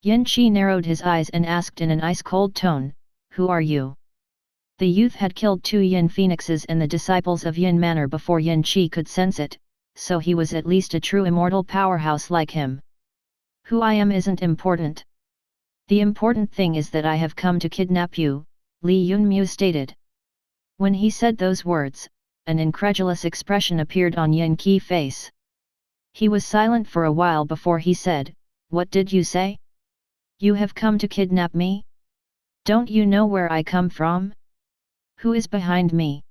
Yin Qi narrowed his eyes and asked in an ice-cold tone, "Who are you?" The youth had killed two Yin phoenixes and the disciples of Yin Manor before Yin Qi could sense it, so he was at least a true immortal powerhouse like him. "Who I am isn't important. The important thing is that I have come to kidnap you," Li Yunmu stated. When he said those words, an incredulous expression appeared on Yin Qi's face. He was silent for a while before he said, "What did you say? You have come to kidnap me? Don't you know where I come from? Who is behind me?"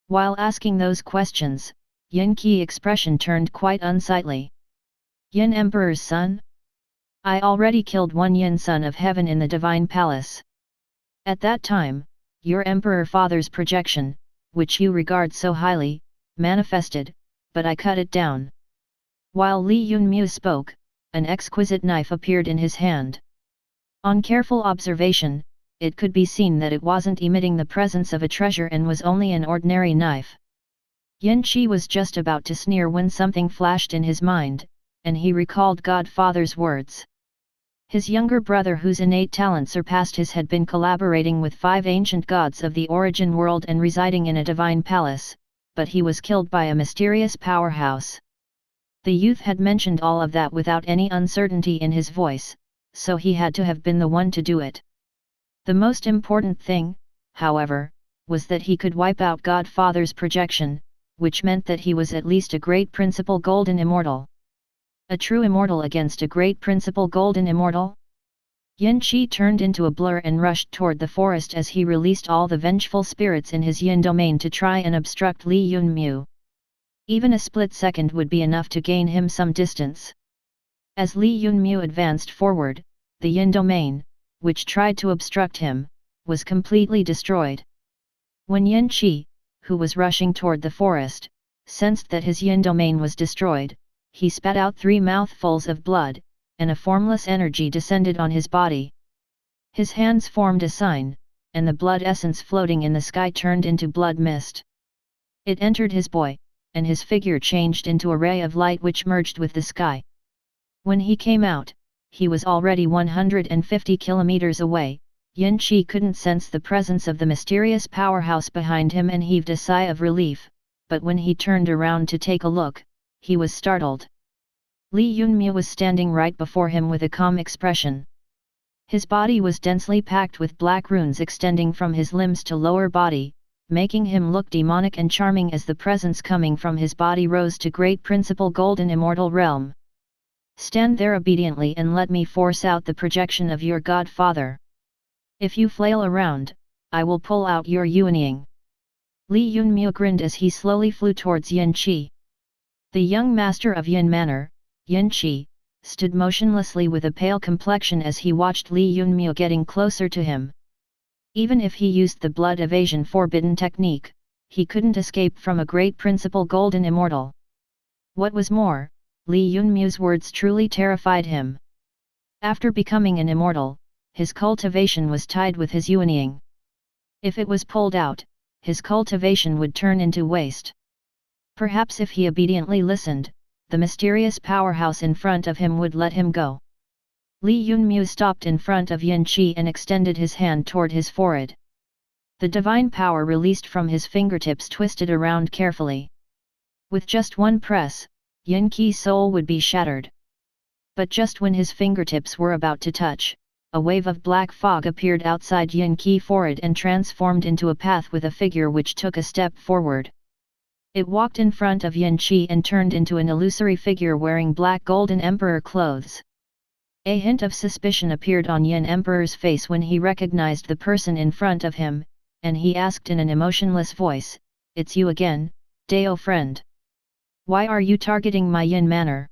While asking those questions, Yin Qi's expression turned quite unsightly. "Yin Emperor's son? I already killed one Yin son of heaven in the Divine Palace. At that time, your Emperor Father's projection, which you regard so highly, manifested, but I cut it down." While Li Yunmu spoke, an exquisite knife appeared in his hand. On careful observation, it could be seen that it wasn't emitting the presence of a treasure and was only an ordinary knife. Yin Qi was just about to sneer when something flashed in his mind, and he recalled Godfather's words. His younger brother, whose innate talent surpassed his, had been collaborating with 5 ancient gods of the origin world and residing in a divine palace, but he was killed by a mysterious powerhouse. The youth had mentioned all of that without any uncertainty in his voice, so he had to have been the one to do it. The most important thing, however, was that he could wipe out Godfather's projection, which meant that he was at least a great principal golden immortal. A true immortal against a great principal golden immortal? Yin Qi turned into a blur and rushed toward the forest as he released all the vengeful spirits in his yin domain to try and obstruct Li Yunmu. Even a split second would be enough to gain him some distance. As Li Yunmu advanced forward, the yin domain, which tried to obstruct him, was completely destroyed. When Yin Qi, who was rushing toward the forest, sensed that his yin domain was destroyed, he spat out 3 mouthfuls of blood, and a formless energy descended on his body. His hands formed a sign, and the blood essence floating in the sky turned into blood mist. It entered his boy, and his figure changed into a ray of light which merged with the sky. When he came out, he was already 150 kilometers away. Yin Qi couldn't sense the presence of the mysterious powerhouse behind him and heaved a sigh of relief, but when he turned around to take a look, he was startled. Li Yunmu was standing right before him with a calm expression. His body was densely packed with black runes extending from his limbs to lower body, making him look demonic and charming as the presence coming from his body rose to great principal golden immortal realm. Stand there obediently and let me force out the projection of your godfather. If you flail around, I will pull out your yuanying. Li Yunmu grinned as he slowly flew towards Yin Qi. The young master of Yin Manor, Yin Qi, stood motionlessly with a pale complexion as he watched Li Yunmu getting closer to him. Even if he used the blood evasion forbidden technique, he couldn't escape from a great principal golden immortal. What was more, Li Yunmu's words truly terrified him. After becoming an immortal, his cultivation was tied with his yuanying. If it was pulled out, his cultivation would turn into waste. Perhaps if he obediently listened, the mysterious powerhouse in front of him would let him go. Li Yunmu stopped in front of Yin Qi and extended his hand toward his forehead. The divine power released from his fingertips twisted around carefully. With just one press, Yin Qi's soul would be shattered. But just when his fingertips were about to touch, a wave of black fog appeared outside Yin Qi's forehead and transformed into a path with a figure which took a step forward. It walked in front of Yin Qi and turned into an illusory figure wearing black golden emperor clothes. A hint of suspicion appeared on Yin Emperor's face when he recognized the person in front of him, and he asked in an emotionless voice, "It's you again, S.H.A.D.O. friend. Why are you targeting my Yin Manor?"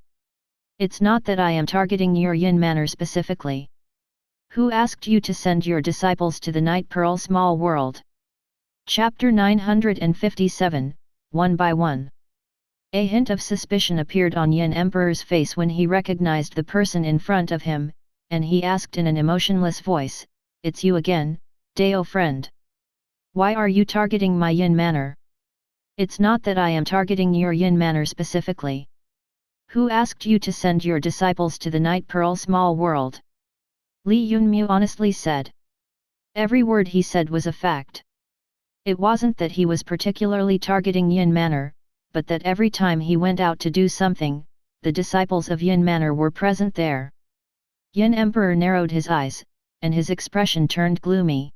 "It's not that I am targeting your Yin Manor specifically. Who asked you to send your disciples to the Night Pearl Small World?" Chapter 957, One by One. A hint of suspicion appeared on Yin Emperor's face when he recognized the person in front of him, and he asked in an emotionless voice, "It's you again, S.H.A.D.O. friend. Why are you targeting my Yin Manor?" "It's not that I am targeting your Yin Manor specifically. Who asked you to send your disciples to the Night Pearl Small World?" Li Yunmu honestly said. Every word he said was a fact. It wasn't that he was particularly targeting Yin Manor, but that every time he went out to do something, the disciples of Yin Manor were present there. Yin Emperor narrowed his eyes, and his expression turned gloomy.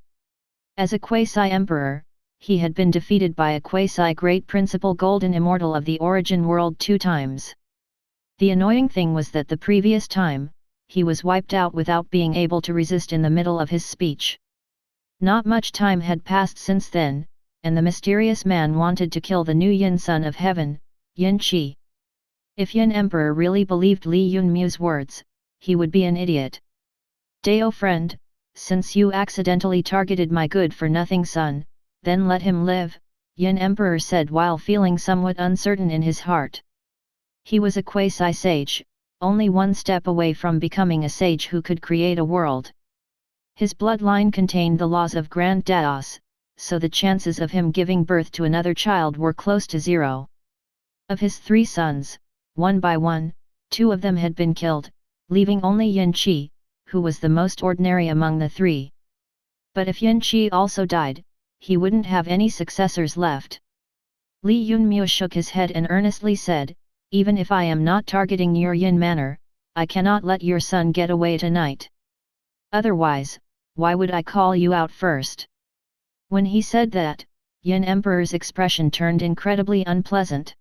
As a quasi-emperor, he had been defeated by a quasi-great principal golden immortal of the origin world 2 times. The annoying thing was that the previous time, he was wiped out without being able to resist in the middle of his speech. Not much time had passed since then, and the mysterious man wanted to kill the new Yin Son of Heaven, Yin Qi. If Yin Emperor really believed Li Yunmu's words, he would be an idiot. "S.H.A.D.O. friend, since you accidentally targeted my good-for-nothing son, then let him live," Yin Emperor said while feeling somewhat uncertain in his heart. He was a quasi-sage, only one step away from becoming a sage who could create a world. His bloodline contained the laws of Grand Daos, so the chances of him giving birth to another child were close to zero. Of his 3 sons, one by one, 2 of them had been killed, leaving only Yin Qi, who was the most ordinary among the 3. But if Yin Qi also died, he wouldn't have any successors left. Li Yunmu shook his head and earnestly said, "Even if I am not targeting your Yin manor, I cannot let your son get away tonight. Otherwise, why would I call you out first?" When he said that, Yin Emperor's expression turned incredibly unpleasant.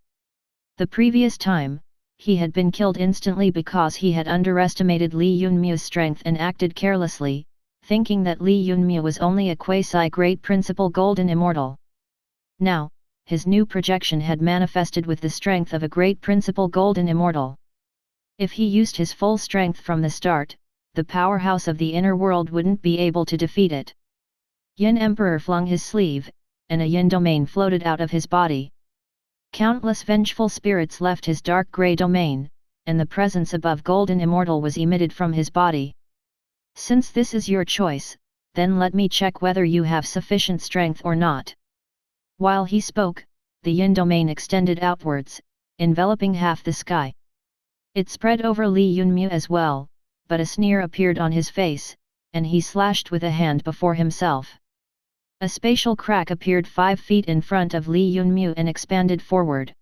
The previous time, he had been killed instantly because he had underestimated Li Yunmu's strength and acted carelessly, thinking that Li Yunmu was only a quasi-great principal golden immortal. Now, his new projection had manifested with the strength of a great principal golden immortal. If he used his full strength from the start, the powerhouse of the inner world wouldn't be able to defeat it. Yin Emperor flung his sleeve, and a Yin domain floated out of his body. Countless vengeful spirits left his dark grey domain, and the presence above golden immortal was emitted from his body. "Since this is your choice, then let me check whether you have sufficient strength or not." While he spoke, the Yin domain extended outwards, enveloping half the sky. It spread over Li Yunmu as well, but a sneer appeared on his face, and he slashed with a hand before himself. A spatial crack appeared 5 feet in front of Li Yunmu and expanded forward.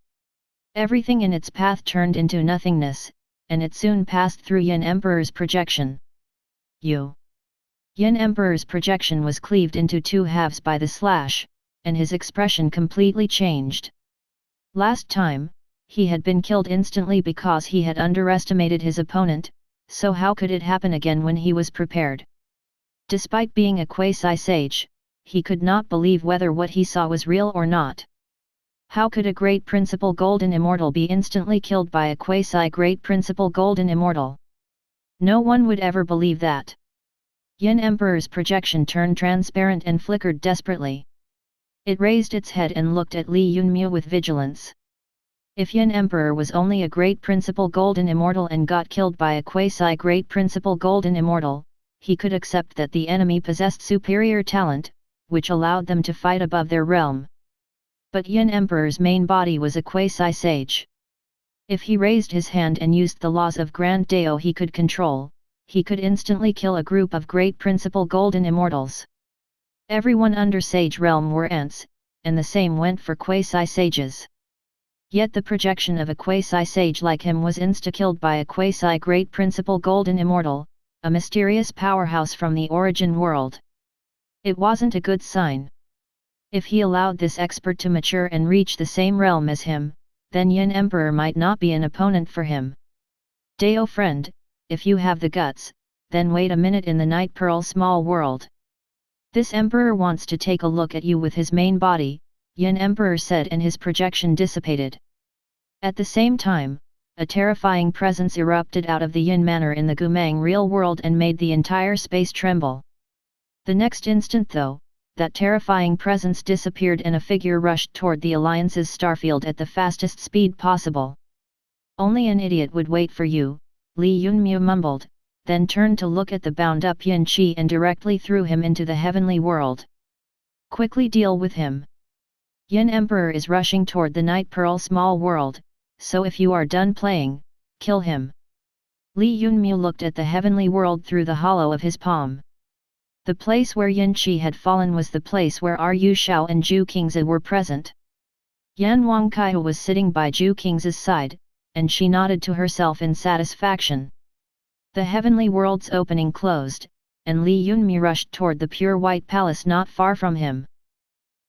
Everything in its path turned into nothingness, and it soon passed through Yin Emperor's projection. Yin Emperor's projection was cleaved into 2 halves by the slash, and his expression completely changed. Last time, he had been killed instantly because he had underestimated his opponent, so how could it happen again when he was prepared? Despite being a quasi-sage, he could not believe whether what he saw was real or not. How could a great principal golden immortal be instantly killed by a quasi-great principal golden immortal? No one would ever believe that. Yin Emperor's projection turned transparent and flickered desperately. It raised its head and looked at Li Yunmu with vigilance. If Yin Emperor was only a great principal golden immortal and got killed by a quasi-great principal golden immortal, he could accept that the enemy possessed superior talent, which allowed them to fight above their realm. But Yin Emperor's main body was a quasi-sage. If he raised his hand and used the laws of Grand Dao he could control, he could instantly kill a group of great principal golden immortals. Everyone under sage realm were ants, and the same went for quasi-sages. Yet the projection of a quasi-sage like him was insta-killed by a quasi-great principal golden immortal, a mysterious powerhouse from the origin world. It wasn't a good sign. If he allowed this expert to mature and reach the same realm as him, then Yin Emperor might not be an opponent for him. Dao friend, if you have the guts, then wait a minute in the Night Pearl small world. This Emperor wants to take a look at you with his main body, Yin Emperor said, and his projection dissipated. At the same time, a terrifying presence erupted out of the Yin Manor in the Gumang real world and made the entire space tremble. The next instant though, that terrifying presence disappeared and a figure rushed toward the Alliance's starfield at the fastest speed possible. "Only an idiot would wait for you," Li Yunmu mumbled, then turned to look at the bound-up Yin Qi and directly threw him into the heavenly world. "Quickly deal with him. Yin Emperor is rushing toward the Night Pearl small world, so if you are done playing, kill him." Li Yunmu looked at the heavenly world through the hollow of his palm. The place where Yin Qi had fallen was the place where Ru Shao and Zhu Qingzi were present. Yan Wangkai was sitting by Zhu Qingzi's side, and she nodded to herself in satisfaction. The heavenly world's opening closed, and Li Yunmu rushed toward the pure white palace not far from him.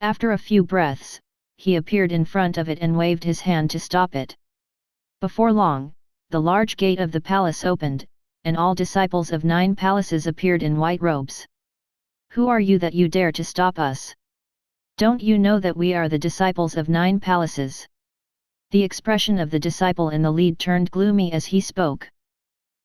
After a few breaths, he appeared in front of it and waved his hand to stop it. Before long, the large gate of the palace opened, and all disciples of 9 palaces appeared in white robes. "Who are you that you dare to stop us? Don't you know that we are the disciples of 9 palaces?" The expression of the disciple in the lead turned gloomy as he spoke.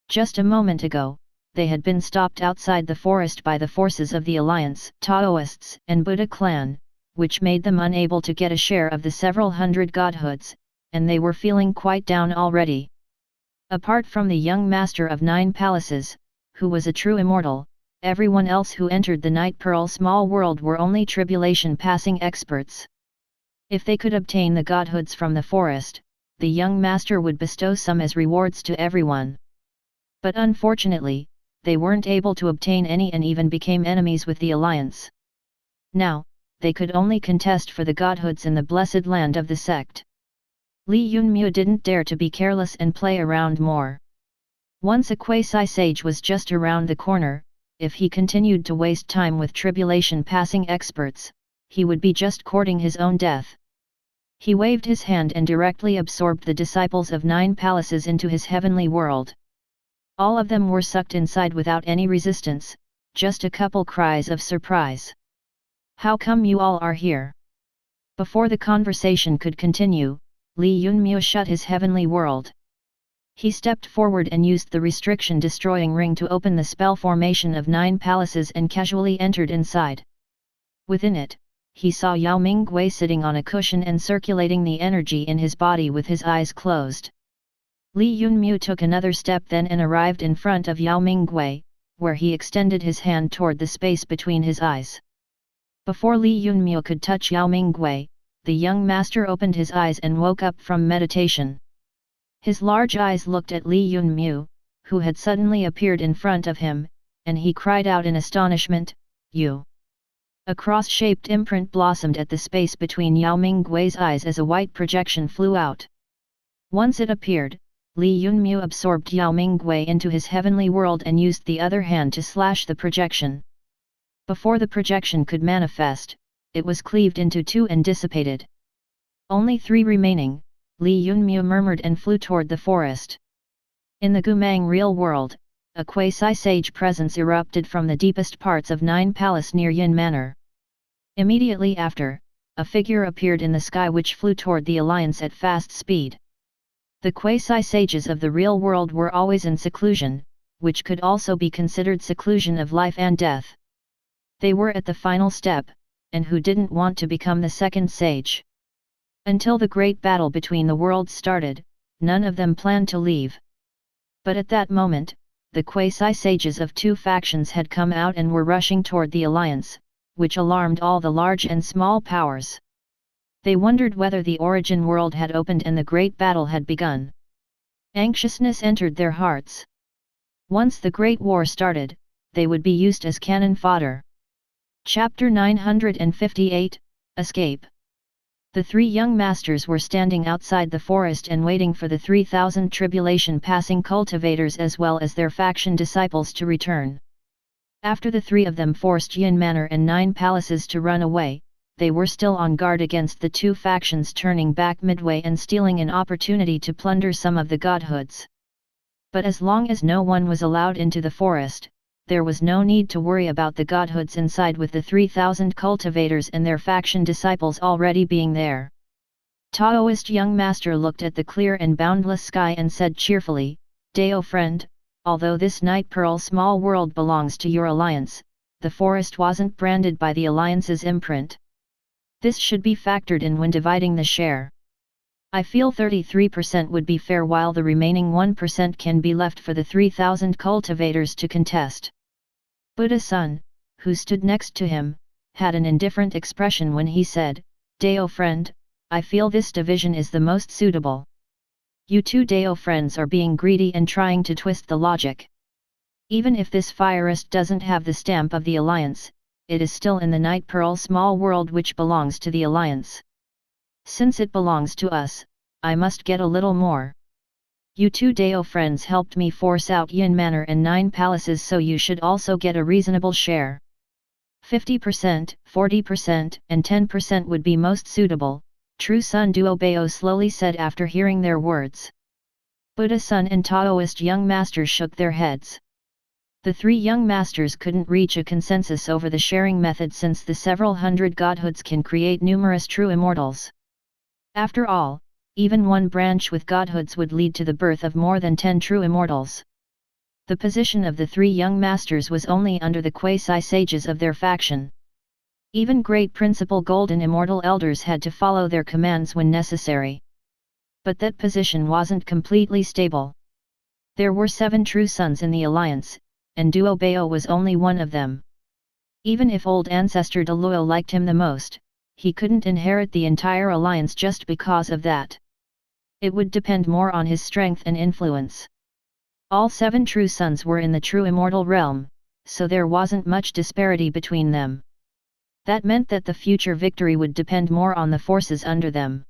Just a moment ago, they had been stopped outside the forest by the forces of the Alliance, Taoists and Buddha clan, which made them unable to get a share of the several hundred godhoods, and they were feeling quite down already. Apart from the young master of 9 palaces, who was a true immortal, everyone else who entered the Night Pearl small world were only tribulation-passing experts. If they could obtain the godhoods from the forest, the young master would bestow some as rewards to everyone. But unfortunately, they weren't able to obtain any and even became enemies with the alliance. Now, they could only contest for the godhoods in the blessed land of the sect. Li Yunmu didn't dare to be careless and play around more. Once a quasi-sage was just around the corner, if he continued to waste time with tribulation-passing experts, he would be just courting his own death. He waved his hand and directly absorbed the disciples of 9 palaces into his heavenly world. All of them were sucked inside without any resistance, just a couple cries of surprise. "How come you all are here?" Before the conversation could continue, Li Yunmu shut his heavenly world. He stepped forward and used the restriction-destroying ring to open the spell formation of 9 palaces and casually entered inside. Within it, he saw Yao Mingwei sitting on a cushion and circulating the energy in his body with his eyes closed. Li Yunmu took another step then and arrived in front of Yao Mingwei, where he extended his hand toward the space between his eyes. Before Li Yunmu could touch Yao Mingwei, the young master opened his eyes and woke up from meditation. His large eyes looked at Li Yunmu, who had suddenly appeared in front of him, and he cried out in astonishment, "You!" A cross-shaped imprint blossomed at the space between Yao Mingwei's eyes as a white projection flew out. Once it appeared, Li Yunmu absorbed Yao Mingwei into his heavenly world and used the other hand to slash the projection. Before the projection could manifest, it was cleaved into 2 and dissipated. Only 3 remaining, Li Yunmu murmured and flew toward the forest. In the Gumang real world, a quasi-sage presence erupted from the deepest parts of 9 Palace near Yin Manor. Immediately after, a figure appeared in the sky which flew toward the alliance at fast speed. The quasi-sages of the real world were always in seclusion, which could also be considered seclusion of life and death. They were at the final step, and who didn't want to become the second sage? Until the great battle between the worlds started, none of them planned to leave. But at that moment, the quasi-sages of 2 factions had come out and were rushing toward the alliance, which alarmed all the large and small powers. They wondered whether the origin world had opened and the great battle had begun. Anxiousness entered their hearts. Once the great war started, they would be used as cannon fodder. Chapter 958, Escape. The 3 young masters were standing outside the forest and waiting for the 3,000 tribulation-passing cultivators as well as their faction disciples to return. After the 3 of them forced Yin Manor and 9 palaces to run away, they were still on guard against the 2 factions turning back midway and stealing an opportunity to plunder some of the godhoods. But as long as no one was allowed into the forest, there was no need to worry about the godhoods inside with the 3,000 cultivators and their faction disciples already being there. Taoist young master looked at the clear and boundless sky and said cheerfully, "Dao friend, although this Night Pearl small world belongs to your alliance, the forest wasn't branded by the alliance's imprint. This should be factored in when dividing the share. I feel 33% would be fair while the remaining 1% can be left for the 3,000 cultivators to contest." Buddha-san, who stood next to him, had an indifferent expression when he said, "Dao friend, I feel this division is the most suitable. You 2 Dao friends are being greedy and trying to twist the logic. Even if this forest doesn't have the stamp of the alliance, it is still in the Night Pearl small world which belongs to the alliance. Since it belongs to us, I must get a little more. You 2 Dao friends helped me force out Yin Manor and 9 palaces, so you should also get a reasonable share. 50%, 40%, and 10% would be most suitable," True Sun Duobao slowly said after hearing their words. Buddha-san and Taoist young masters shook their heads. The 3 young masters couldn't reach a consensus over the sharing method since the several hundred godhoods can create numerous true immortals. After all, even one branch with godhoods would lead to the birth of more than 10 true immortals. The position of the 3 young masters was only under the quasi-sages of their faction. Even great principal golden immortal elders had to follow their commands when necessary. But that position wasn't completely stable. There were 7 true sons in the alliance, and Duobao was only one of them. Even if old ancestor Deluo liked him the most, he couldn't inherit the entire alliance just because of that. It would depend more on his strength and influence. All 7 true sons were in the true immortal realm, so there wasn't much disparity between them. That meant that the future victory would depend more on the forces under them.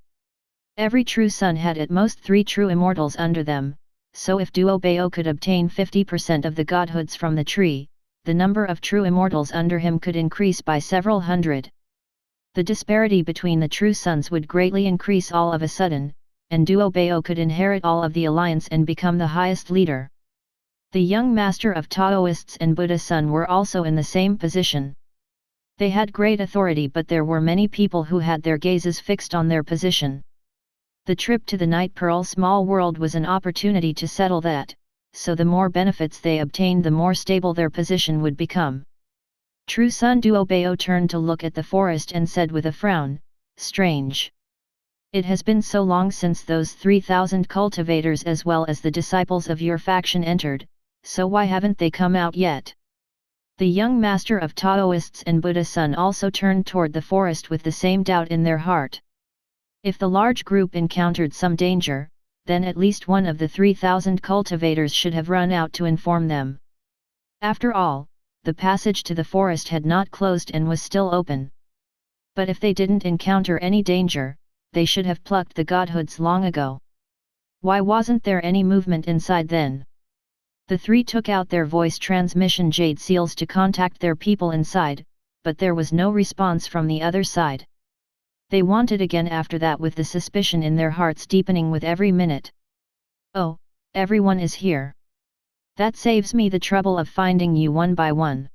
Every true son had at most 3 true immortals under them, so if Duobao could obtain 50% of the godhoods from the tree, the number of true immortals under him could increase by several hundred. The disparity between the true sons would greatly increase all of a sudden, and Duobao could inherit all of the alliance and become the highest leader. The young master of Taoists and Buddha Sun were also in the same position. They had great authority, but there were many people who had their gazes fixed on their position. The trip to the Night Pearl small world was an opportunity to settle that, so the more benefits they obtained, the more stable their position would become. True Son Duobao turned to look at the forest and said with a frown, "Strange. It has been so long since those 3,000 cultivators as well as the disciples of your faction entered, so why haven't they come out yet?" The young master of Taoists and Buddha Sun also turned toward the forest with the same doubt in their heart. If the large group encountered some danger, then at least one of the 3,000 cultivators should have run out to inform them. After all, the passage to the forest had not closed and was still open. But if they didn't encounter any danger, they should have plucked the godhoods long ago. Why wasn't there any movement inside then? The 3 took out their voice transmission jade seals to contact their people inside, but there was no response from the other side. They wanted again after that, with the suspicion in their hearts deepening with every minute. "Oh, everyone is here. That saves me the trouble of finding you one by one."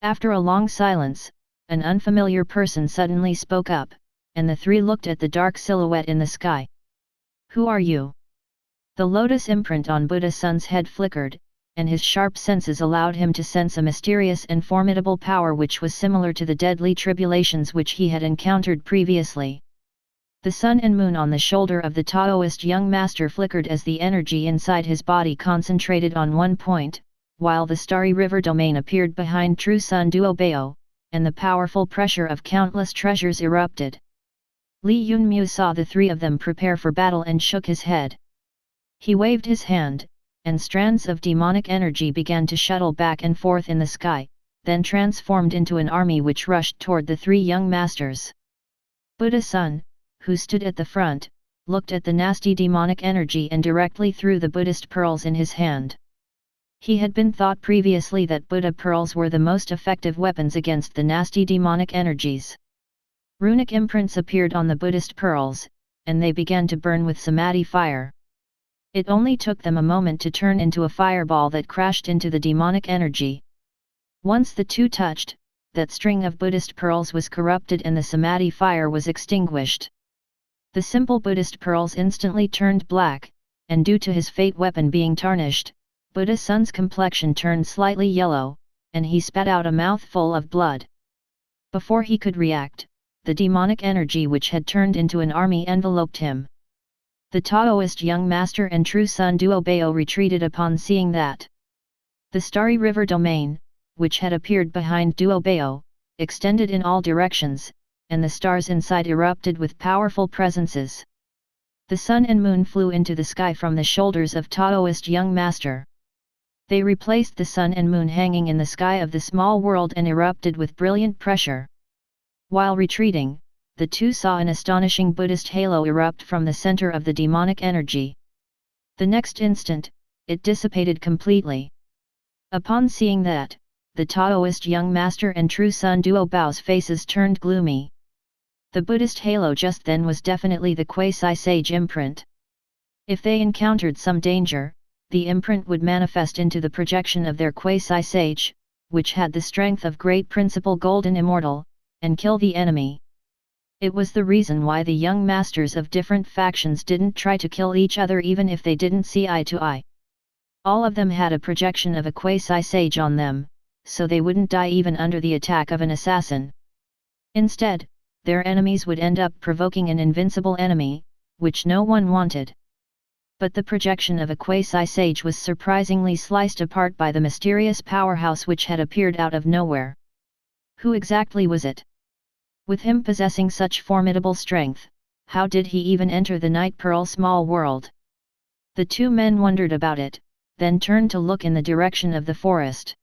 After a long silence, an unfamiliar person suddenly spoke up, and the 3 looked at the dark silhouette in the sky. "Who are you?" The lotus imprint on Buddha Sun's head flickered, and his sharp senses allowed him to sense a mysterious and formidable power which was similar to the deadly tribulations which he had encountered previously. The sun and moon on the shoulder of the Taoist young master flickered as the energy inside his body concentrated on one point, while the starry river domain appeared behind True Son Duobao, and the powerful pressure of countless treasures erupted. Li Yunmu saw the 3 of them prepare for battle and shook his head. He waved his hand, and strands of demonic energy began to shuttle back and forth in the sky, then transformed into an army which rushed toward the 3 young masters. Buddha Sun, who stood at the front, looked at the nasty demonic energy and directly threw the Buddhist pearls in his hand. He had been thought previously that Buddha pearls were the most effective weapons against the nasty demonic energies. Runic imprints appeared on the Buddhist pearls, and they began to burn with samadhi fire. It only took them a moment to turn into a fireball that crashed into the demonic energy. Once the 2 touched, that string of Buddhist pearls was corrupted and the samadhi fire was extinguished. The simple Buddhist pearls instantly turned black, and due to his fate weapon being tarnished, Buddha Sun's complexion turned slightly yellow, and he spat out a mouthful of blood. Before he could react, the demonic energy which had turned into an army enveloped him. The Taoist young master and True Son Duobao retreated upon seeing that. The starry river domain, which had appeared behind Duobao, extended in all directions, and the stars inside erupted with powerful presences. The sun and moon flew into the sky from the shoulders of Taoist young master. They replaced the sun and moon hanging in the sky of the small world and erupted with brilliant pressure. While retreating, the 2 saw an astonishing Buddhist halo erupt from the center of the demonic energy. The next instant, it dissipated completely. Upon seeing that, the Taoist young master and True Son Duobao's faces turned gloomy. The Buddhist halo just then was definitely the quasi-sage imprint. If they encountered some danger, the imprint would manifest into the projection of their quasi-sage, which had the strength of great principle golden immortal, and kill the enemy. It was the reason why the young masters of different factions didn't try to kill each other even if they didn't see eye to eye. All of them had a projection of a quasi-sage on them, so they wouldn't die even under the attack of an assassin. Instead, their enemies would end up provoking an invincible enemy, which no one wanted. But the projection of a quasi-sage was surprisingly sliced apart by the mysterious powerhouse which had appeared out of nowhere. Who exactly was it? With him possessing such formidable strength, how did he even enter the Night Pearl small world? The two men wondered about it, then turned to look in the direction of the forest.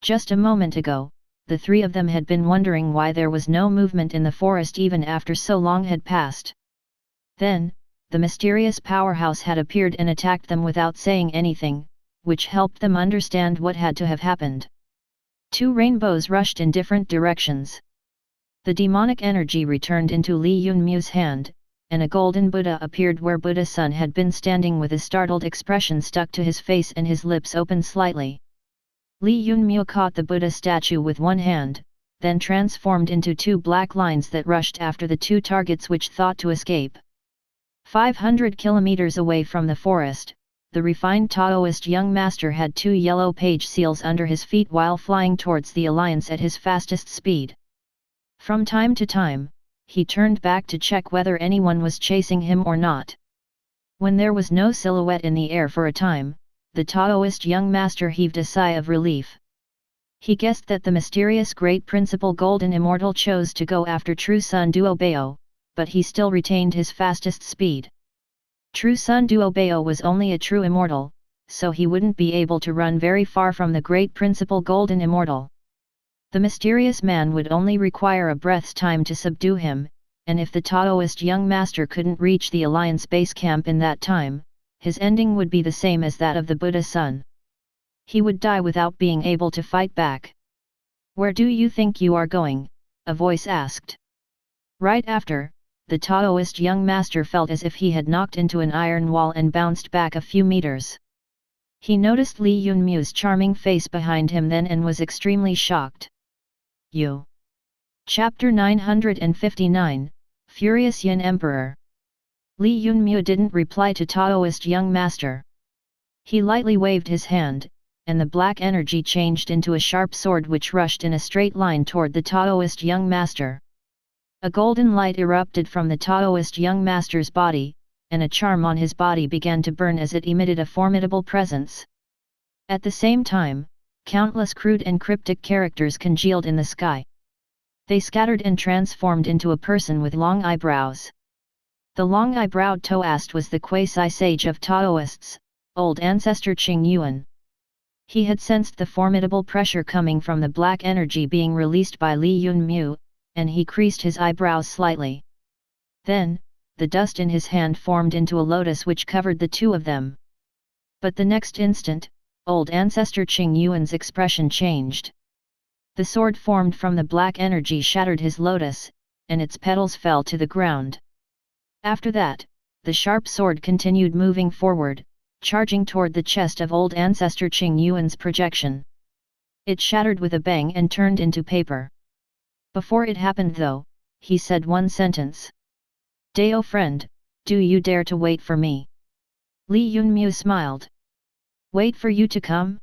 Just a moment ago, the three of them had been wondering why there was no movement in the forest even after so long had passed. Then, the mysterious powerhouse had appeared and attacked them without saying anything, which helped them understand what had to have happened. Two rainbows rushed in different directions. The demonic energy returned into Li Yunmu's hand, and a golden Buddha appeared where Buddha Sun had been standing with a startled expression stuck to his face and his lips open slightly. Li Yunmu caught the Buddha statue with one hand, then transformed into two black lines that rushed after the two targets which thought to escape. 500 kilometers away from the forest, the refined Taoist young master had two yellow page seals under his feet while flying towards the alliance at his fastest speed. From time to time, he turned back to check whether anyone was chasing him or not. When there was no silhouette in the air for a time, the Taoist young master heaved a sigh of relief. He guessed that the mysterious great principal Golden Immortal chose to go after True S.H.A.D.O.W, but he still retained his fastest speed. True S.H.A.D.O.W was only a true immortal, so he wouldn't be able to run very far from the great principal Golden Immortal. The mysterious man would only require a breath's time to subdue him, and if the Taoist young master couldn't reach the Alliance base camp in that time, his ending would be the same as that of the Buddha Sun. He would die without being able to fight back. "Where do you think you are going?" a voice asked. Right after, the Taoist young master felt as if he had knocked into an iron wall and bounced back a few meters. He noticed Li Yunmu's charming face behind him then and was extremely shocked. You. Chapter 959, Furious Yin Emperor. Li Yunmu didn't reply to Taoist young master. He lightly waved his hand, and the black energy changed into a sharp sword which rushed in a straight line toward the Taoist young master. A golden light erupted from the Taoist young master's body, and a charm on his body began to burn as it emitted a formidable presence. At the same time, countless crude and cryptic characters congealed in the sky. They scattered and transformed into a person with long eyebrows. The long-eyebrowed Toast was the quasi-sage of Taoists, old ancestor Qing Yuan. He had sensed the formidable pressure coming from the black energy being released by Li Yunmu, and he creased his eyebrows slightly. Then, the dust in his hand formed into a lotus which covered the two of them. But the next instant, old ancestor Qing Yuan's expression changed. The sword formed from the black energy shattered his lotus, and its petals fell to the ground. After that, the sharp sword continued moving forward, charging toward the chest of old ancestor Qing Yuan's projection. It shattered with a bang and turned into paper. Before it happened though, he said one sentence. "Dao friend, do you dare to wait for me?" Li Yunmu smiled. "Wait for you to come?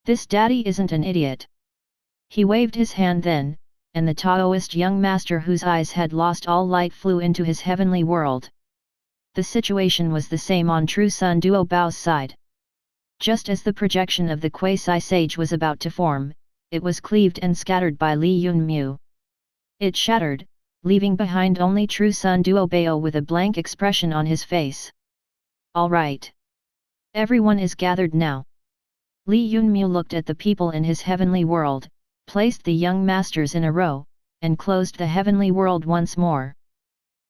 This daddy isn't an idiot." He waved his hand then, and the Taoist young master whose eyes had lost all light flew into his heavenly world. The situation was the same on True S.H.A.D.O.W's side. Just as the projection of the quasi-sage was about to form, it was cleaved and scattered by Li Yunmu. It shattered, leaving behind only True S.H.A.D.O.W with a blank expression on his face. "All right. Everyone is gathered now." Li Yunmu looked at the people in his heavenly world, placed the young masters in a row, and closed the heavenly world once more.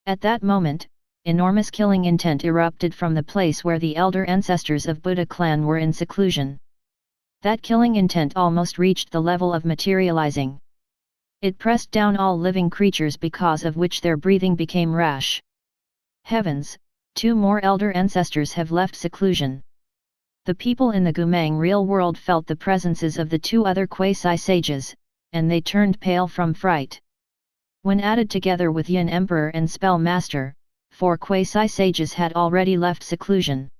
At that moment, enormous killing intent erupted from the place where the elder ancestors of Buddha clan were in seclusion. That killing intent almost reached the level of materializing. It pressed down all living creatures because of which their breathing became rash. Heavens, 2 more elder ancestors have left seclusion. The people in the Gumang real world felt the presences of the 2 other quasi-sages, and they turned pale from fright. When added together with Yin Emperor and Spell Master, 4 quasi-sages had already left seclusion.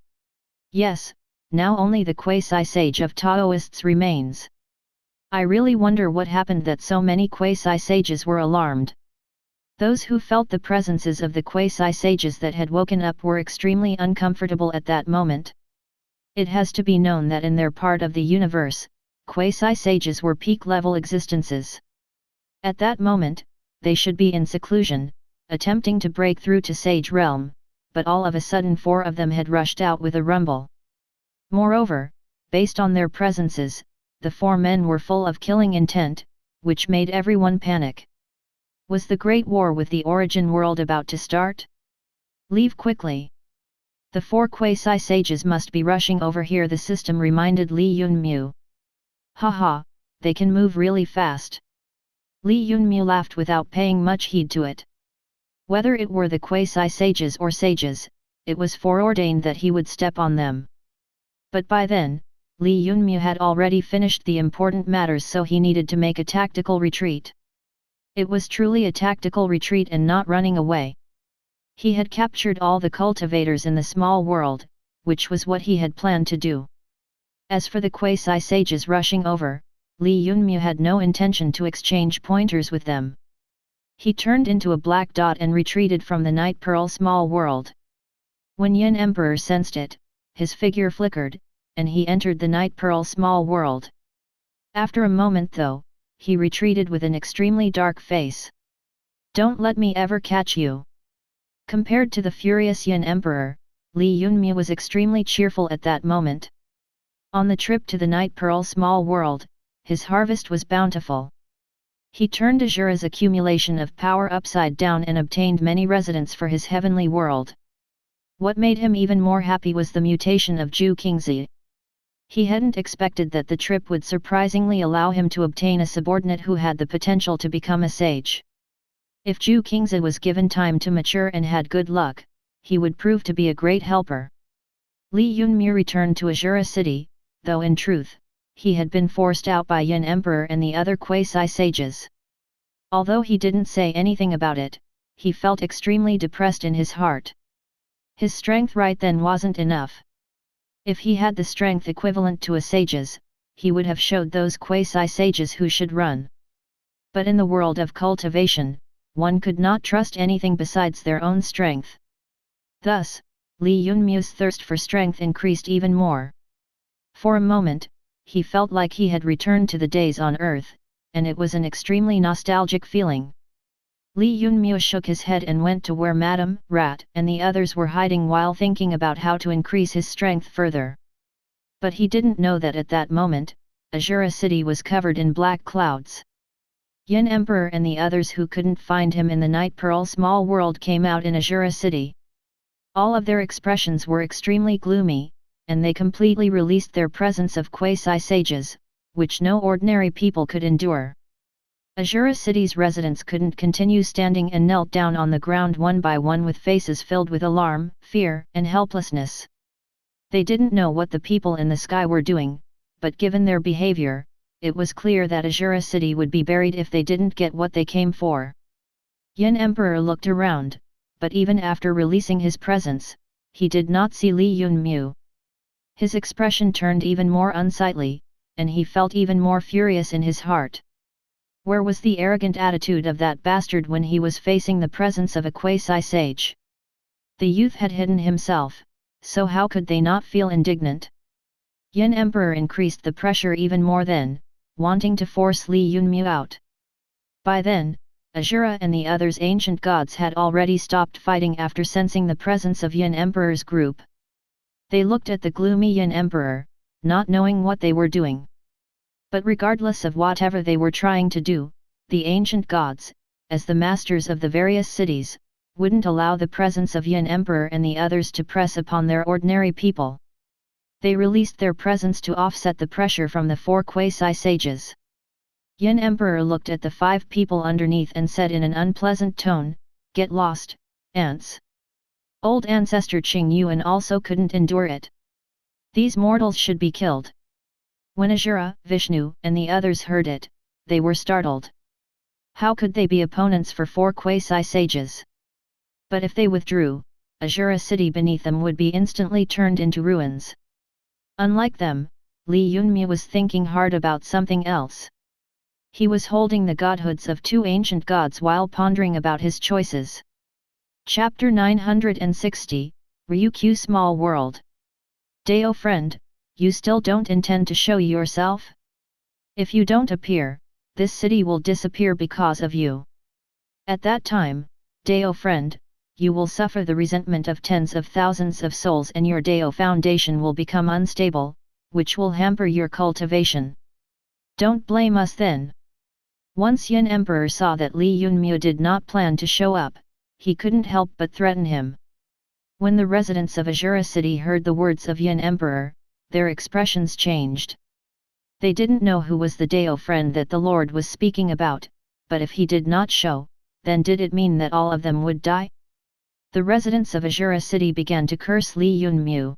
Yes, now only the quasi-sage of Taoists remains. I really wonder what happened that so many quasi-sages were alarmed. Those who felt the presences of the quasi-sages that had woken up were extremely uncomfortable at that moment. It has to be known that in their part of the universe, quasi-sages were peak-level existences. At that moment, they should be in seclusion, attempting to break through to Sage Realm, but all of a sudden 4 of them had rushed out with a rumble. Moreover, based on their presences, the 4 men were full of killing intent, which made everyone panic. Was the Great War with the Origin World about to start? Leave quickly. The 4 quasi-sages must be rushing over here, the system reminded Li Yunmu. Haha, they can move really fast. Li Yunmu laughed without paying much heed to it. Whether it were the quasi-sages or sages, it was foreordained that he would step on them. But by then, Li Yunmu had already finished the important matters, so he needed to make a tactical retreat. It was truly a tactical retreat and not running away. He had captured all the cultivators in the small world, which was what he had planned to do. As for the quasi-sages rushing over, Li Yunmu had no intention to exchange pointers with them. He turned into a black dot and retreated from the Night Pearl small world. When Yin Emperor sensed it, his figure flickered, and he entered the Night Pearl small world. After a moment though, he retreated with an extremely dark face. Don't let me ever catch you. Compared to the furious Yin Emperor, Li Yunmu was extremely cheerful at that moment. On the trip to the Night Pearl small world, his harvest was bountiful. He turned Azura's accumulation of power upside down and obtained many residents for his heavenly world. What made him even more happy was the mutation of Ju Kingzi. He hadn't expected that the trip would surprisingly allow him to obtain a subordinate who had the potential to become a sage. If Ju Kingzi was given time to mature and had good luck, he would prove to be a great helper. Li Yunmu returned to Azura City, though in truth, he had been forced out by Yin Emperor and the other quasi-sages. Although he didn't say anything about it, he felt extremely depressed in his heart. His strength right then wasn't enough. If he had the strength equivalent to a sage's, he would have showed those quasi-sages who should run. But in the world of cultivation, one could not trust anything besides their own strength. Thus, Li Yunmu's thirst for strength increased even more. For a moment, he felt like he had returned to the days on Earth, and it was an extremely nostalgic feeling. Li Yunmu shook his head and went to where Madame Rat and the others were hiding while thinking about how to increase his strength further. But he didn't know that at that moment, Azura City was covered in black clouds. Yin Emperor and the others who couldn't find him in the Night Pearl small world came out in Azura City. All of their expressions were extremely gloomy, and they completely released their presence of quasi-sages, which no ordinary people could endure. Azura City's residents couldn't continue standing and knelt down on the ground one by one with faces filled with alarm, fear, and helplessness. They didn't know what the people in the sky were doing, but given their behavior, it was clear that Azura City would be buried if they didn't get what they came for. Yin Emperor looked around, but even after releasing his presence, he did not see Li Yunmu. His expression turned even more unsightly, and he felt even more furious in his heart. Where was the arrogant attitude of that bastard when he was facing the presence of a quasi-sage? The youth had hidden himself, so how could they not feel indignant? Yin Emperor increased the pressure even more then, wanting to force Li Yunmu out. By then, Azura and the others ancient gods had already stopped fighting after sensing the presence of Yin Emperor's group. They looked at the gloomy Yin Emperor, not knowing what they were doing. But regardless of whatever they were trying to do, the ancient gods, as the masters of the various cities, wouldn't allow the presence of Yin Emperor and the others to press upon their ordinary people. They released their presence to offset the pressure from the 4 quasi-sages. Yin Emperor looked at the 5 people underneath and said in an unpleasant tone, "Get lost, ants." Old ancestor Qing Yuan also couldn't endure it. These mortals should be killed. When Azura, Vishnu, and the others heard it, they were startled. How could they be opponents for 4 quasi-sages? But if they withdrew, Azura City beneath them would be instantly turned into ruins. Unlike them, Li Yunmu was thinking hard about something else. He was holding the godhoods of two ancient gods while pondering about his choices. Chapter 960, Ryukyu Small World. Deo friend, you still don't intend to show yourself? If you don't appear, this city will disappear because of you. At that time, Deo friend, you will suffer the resentment of tens of thousands of souls and your Deo foundation will become unstable, which will hamper your cultivation. Don't blame us then. Once Yin Emperor saw that Li Yunmu did not plan to show up, he couldn't help but threaten him. When the residents of Azura city heard the words of Yin Emperor, their expressions changed. They didn't know who was the Deo friend that the Lord was speaking about, but if he did not show, then did it mean that all of them would die? The residents of Azura city began to curse Li Yunmu.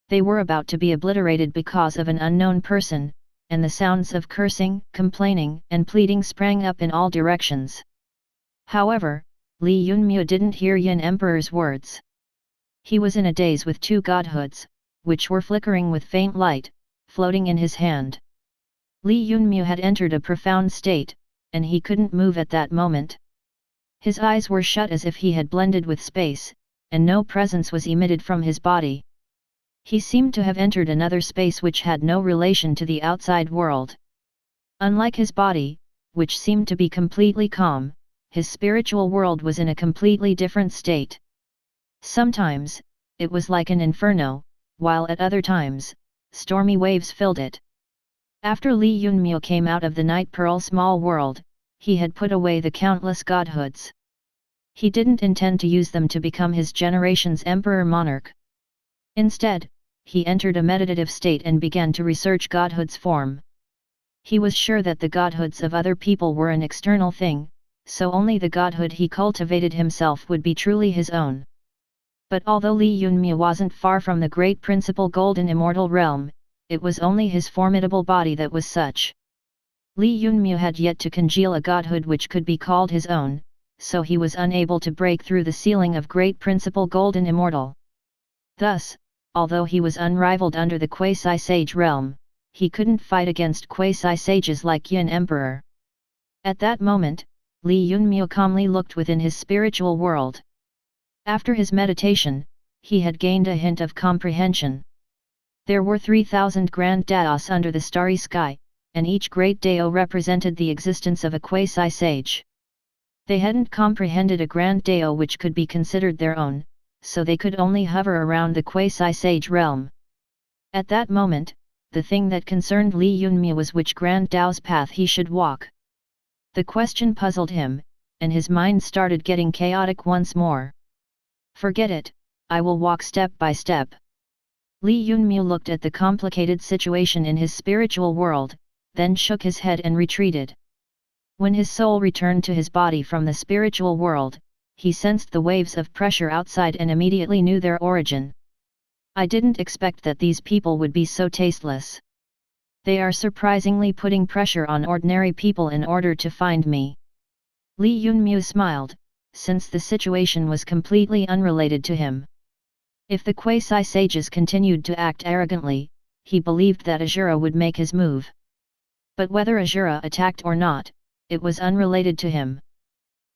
They were about to be obliterated because of an unknown person, and the sounds of cursing, complaining, and pleading sprang up in all directions. However, Li Yunmu didn't hear Yin Emperor's words. He was in a daze with two godhoods, which were flickering with faint light, floating in his hand. Li Yunmu had entered a profound state, and he couldn't move at that moment. His eyes were shut as if he had blended with space, and no presence was emitted from his body. He seemed to have entered another space which had no relation to the outside world. Unlike his body, which seemed to be completely calm, his spiritual world was in a completely different state. Sometimes, it was like an inferno, while at other times, stormy waves filled it. After Li Yunmu came out of the Night Pearl small world, he had put away the countless godhoods. He didn't intend to use them to become his generation's emperor-monarch. Instead, he entered a meditative state and began to research godhood's form. He was sure that the godhoods of other people were an external thing, so only the godhood he cultivated himself would be truly his own. But although Li Yunmu wasn't far from the great principal golden immortal realm, it was only his formidable body that was such. Li Yunmu had yet to congeal a godhood which could be called his own, so he was unable to break through the ceiling of great principal golden immortal. Thus, although he was unrivaled under the quasi-sage realm, he couldn't fight against quasi-sages like Yin Emperor. At that moment, Li Yunmu calmly looked within his spiritual world. After his meditation, he had gained a hint of comprehension. There were 3,000 grand daos under the starry sky, and each great dao represented the existence of a quasi-sage. They hadn't comprehended a grand dao which could be considered their own, so they could only hover around the quasi-sage realm. At that moment, the thing that concerned Li Yunmu was which grand dao's path he should walk. The question puzzled him, and his mind started getting chaotic once more. Forget it, I will walk step by step. Li Yunmu looked at the complicated situation in his spiritual world, then shook his head and retreated. When his soul returned to his body from the spiritual world, he sensed the waves of pressure outside and immediately knew their origin. I didn't expect that these people would be so tasteless. They are surprisingly putting pressure on ordinary people in order to find me. Li Yunmu smiled, since the situation was completely unrelated to him. If the quasi-sages continued to act arrogantly, he believed that Azura would make his move. But whether Azura attacked or not, it was unrelated to him.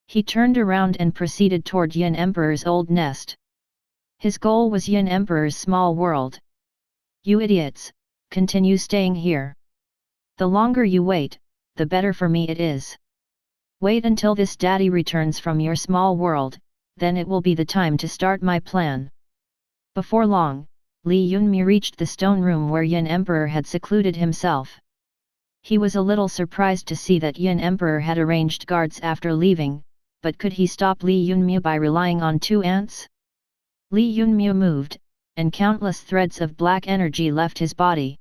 He turned around and proceeded toward Yin Emperor's old nest. His goal was Yin Emperor's small world. You idiots, continue staying here. The longer you wait, the better for me it is. Wait until this daddy returns from your small world, then it will be the time to start my plan. Before long, Li Yunmu reached the stone room where Yin Emperor had secluded himself. He was a little surprised to see that Yin Emperor had arranged guards after leaving, but could he stop Li Yunmu by relying on two ants? Li Yunmu moved, and countless threads of black energy left his body.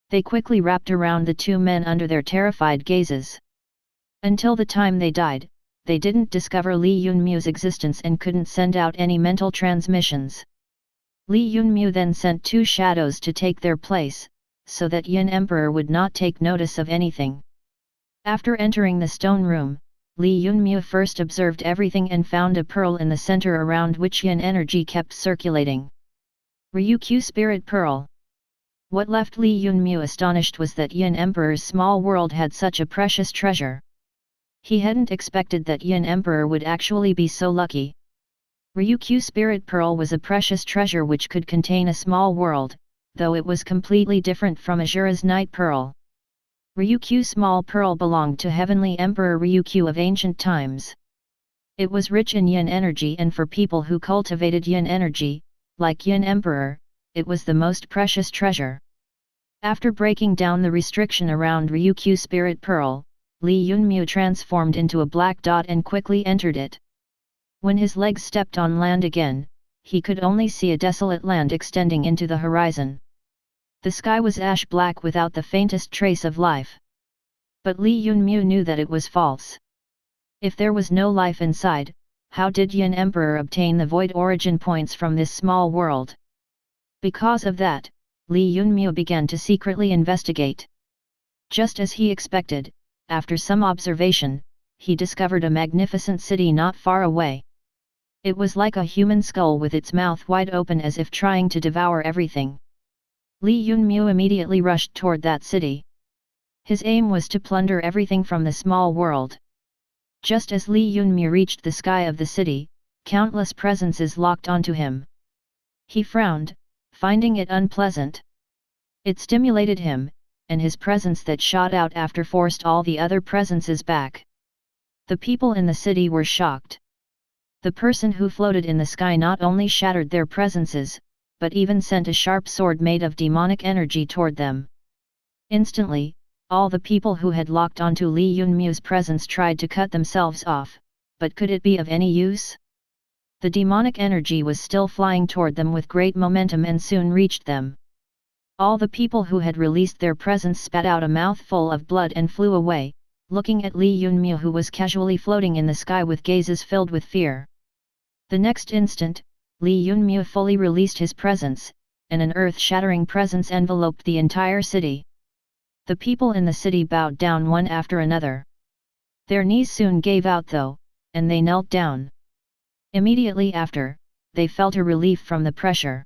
They quickly wrapped around the two men under their terrified gazes. Until the time they died, they didn't discover Li Yunmu's existence and couldn't send out any mental transmissions. Li Yunmu then sent two shadows to take their place, so that Yin Emperor would not take notice of anything. After entering the stone room, Li Yunmu first observed everything and found a pearl in the center around which Yin energy kept circulating. Ryukyu Spirit Pearl. What left Li Yunmu astonished was that Yin Emperor's small world had such a precious treasure. He hadn't expected that Yin Emperor would actually be so lucky. Ryukyu Spirit Pearl was a precious treasure which could contain a small world, though it was completely different from Azura's Night Pearl. Ryukyu Small Pearl belonged to Heavenly Emperor Ryukyu of ancient times. It was rich in yin energy, and for people who cultivated yin energy, like Yin Emperor, it was the most precious treasure. After breaking down the restriction around Ryukyu Spirit Pearl, Li Yunmu transformed into a black dot and quickly entered it. When his legs stepped on land again, he could only see a desolate land extending into the horizon. The sky was ash black without the faintest trace of life. But Li Yunmu knew that it was false. If there was no life inside, how did Yin Emperor obtain the void origin points from this small world? Because of that, Li Yunmu began to secretly investigate. Just as he expected, after some observation, he discovered a magnificent city not far away. It was like a human skull with its mouth wide open as if trying to devour everything. Li Yunmu immediately rushed toward that city. His aim was to plunder everything from the small world. Just as Li Yunmu reached the sky of the city, countless presences locked onto him. He frowned, finding it unpleasant. It stimulated him, and his presence that shot out after forced all the other presences back. The people in the city were shocked. The person who floated in the sky not only shattered their presences, but even sent a sharp sword made of demonic energy toward them. Instantly, all the people who had locked onto Li Yunmu's presence tried to cut themselves off, but could it be of any use? The demonic energy was still flying toward them with great momentum and soon reached them. All the people who had released their presence spat out a mouthful of blood and flew away, looking at Li Yunmu, who was casually floating in the sky with gazes filled with fear. The next instant, Li Yunmu fully released his presence, and an earth-shattering presence enveloped the entire city. The people in the city bowed down one after another. Their knees soon gave out though, and they knelt down. Immediately after, they felt a relief from the pressure.